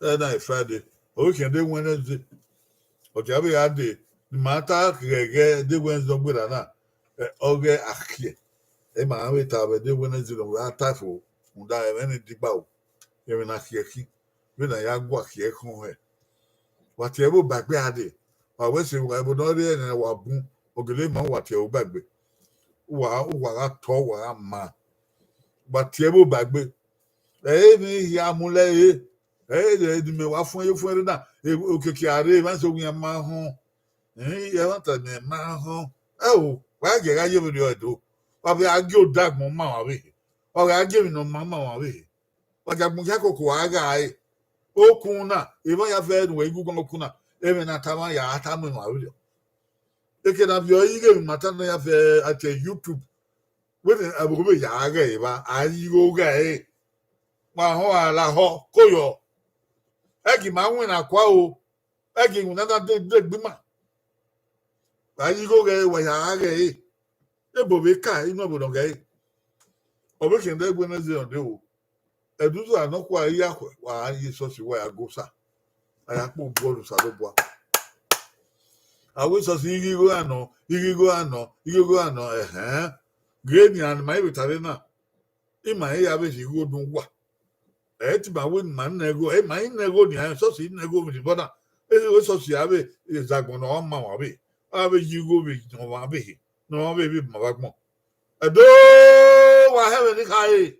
na Friday o weekend dey Wednesday o ti abi ade mata gege dey Wednesday gbera na oge akie e ma we ta be dey Wednesday no we atafo unda e ni digba o e na kieki we na ya gwa kiekun he wati ebo bagbe ade wa we se wa ebo no re na wa bun ogele ma wati ebo bagbe wa ga to wa ma wati ebo bagbe me ya mule de me wa fun ye fun na okeke are ma so wi ma ho ye want me ma ho o wa ge ga ye mi do wa bi age o dag mo ma wa we wa ga age mi no ma wa we wa ga mu ya koko wa ga ai okun na e ba ya fe no egu gon okun na e me na ta ma ya ata mo wa we eke na bi o yi ge mi mata na ya fe at YouTube with abugo ya ga e ba ayi go ga e ma ho ala ho koyo egi ma nwe na kwa o egi nwe na de gbima ayi go ga e wa ya ga e ebo be ka inu obodo ga e obo ke nde gbe na ze ode o eduzu anokwa yi akwa wa ayi so si wa ya go sa aya po bolu sa do bua awe so si irigo ano grade and my veterana ima ya be si go dun wa ti ba we man nego e man nego ni so si nego mi bona e so si abe zagbon no ma wa be abe yi go be no wa be no be bi ma ba gbon edo wa he ni kai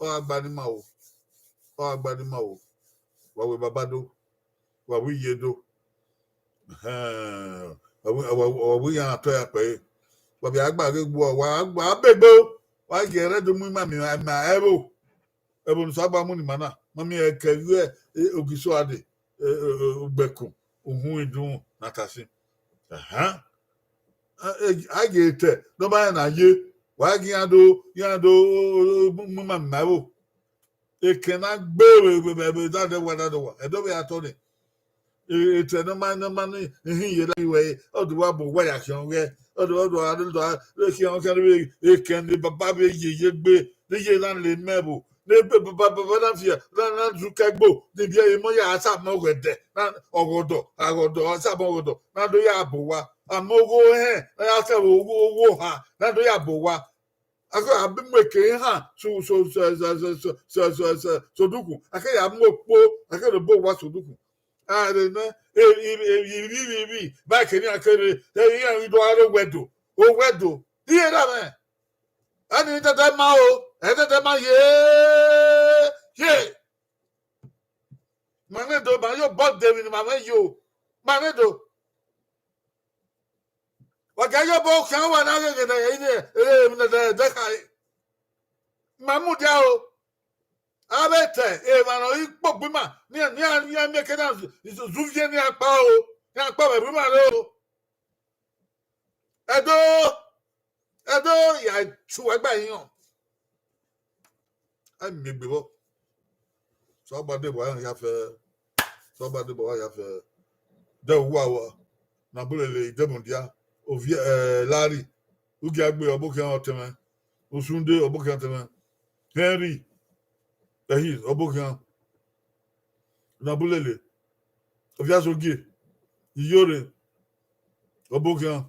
o agbani ma o wa we babado wa we yedo wa we ya to ya pe wa bi agba ge gbo wa agba begbo wa gere do mu ma mi ma ebo so agba mu ni mana mami e keru ogiso ade ogbekun ohun idun natasi a ga-ete n'ọba na ye wa gi ado mu ma mabo eke na gbere dade wa edobe atoni ete no man ihe la iwe oduwa bo wa ya kion ge odo ki on kan be eke ni baba be ye gbe ye lan le mebo ne baba na fia na zukagbo ni bi e mo ya asa mo gede na ogodo asa mo ogodo na do ya bo wa amogo na asa wo ha na do ya bo wa ako abimweke ha so duku aka ya mopo aka do bo wa so duku na ba ke ni akere ya do aro wedo iye da me ani tata ma o tata ma ye manedo ma yo birthday mi ma yo manedo wagayo bo kan wa na ge na ine mi na da kai mamu dia o abete ma no ipo bima ni me ke na zuvie ni apa o ni apa be bima lo edo ya chu agba yin a mi gbe bo so gba de bo ya fe de wa na bulele de mondia ovie lari ugi agbe oboke oteme osunde oboke oteme Henry ehis oboke na bulele ovia sogie iyore oboke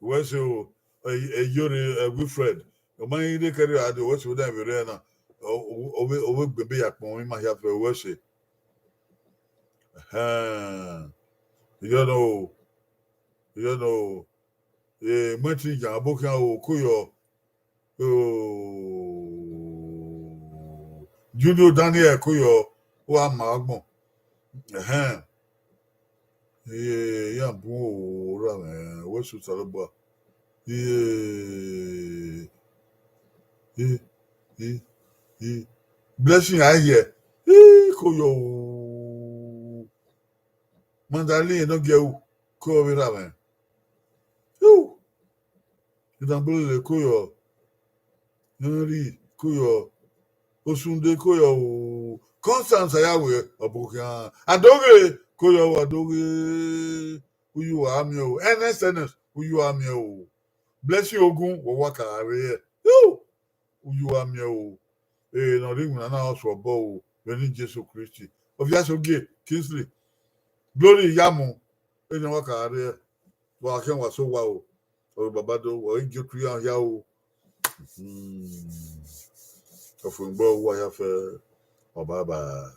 weso iyore Wilfred o man ide kere ade weso da vere na owe gbebe ya pon mi ma ya fe wese you know mati ja aboke o koyo Junior Daniel koyo wa ma agbon ya bu ra me weso salobo blessing I hear koyo mandali no geu ko vi ra me idambule koyo Henry koyo osunde koyo Constance yawe obukan adoge koyo adoge uyu ami o NSNS uyu ami o blessing ogun wo wa kare uyu ami o no ring na so bo o beni Jesus Christ ovia so ge Kingsley glory yamu eni wa kare wa ken wa so wa o babado wa nge kriya ya o ofungbo wa ya fe baba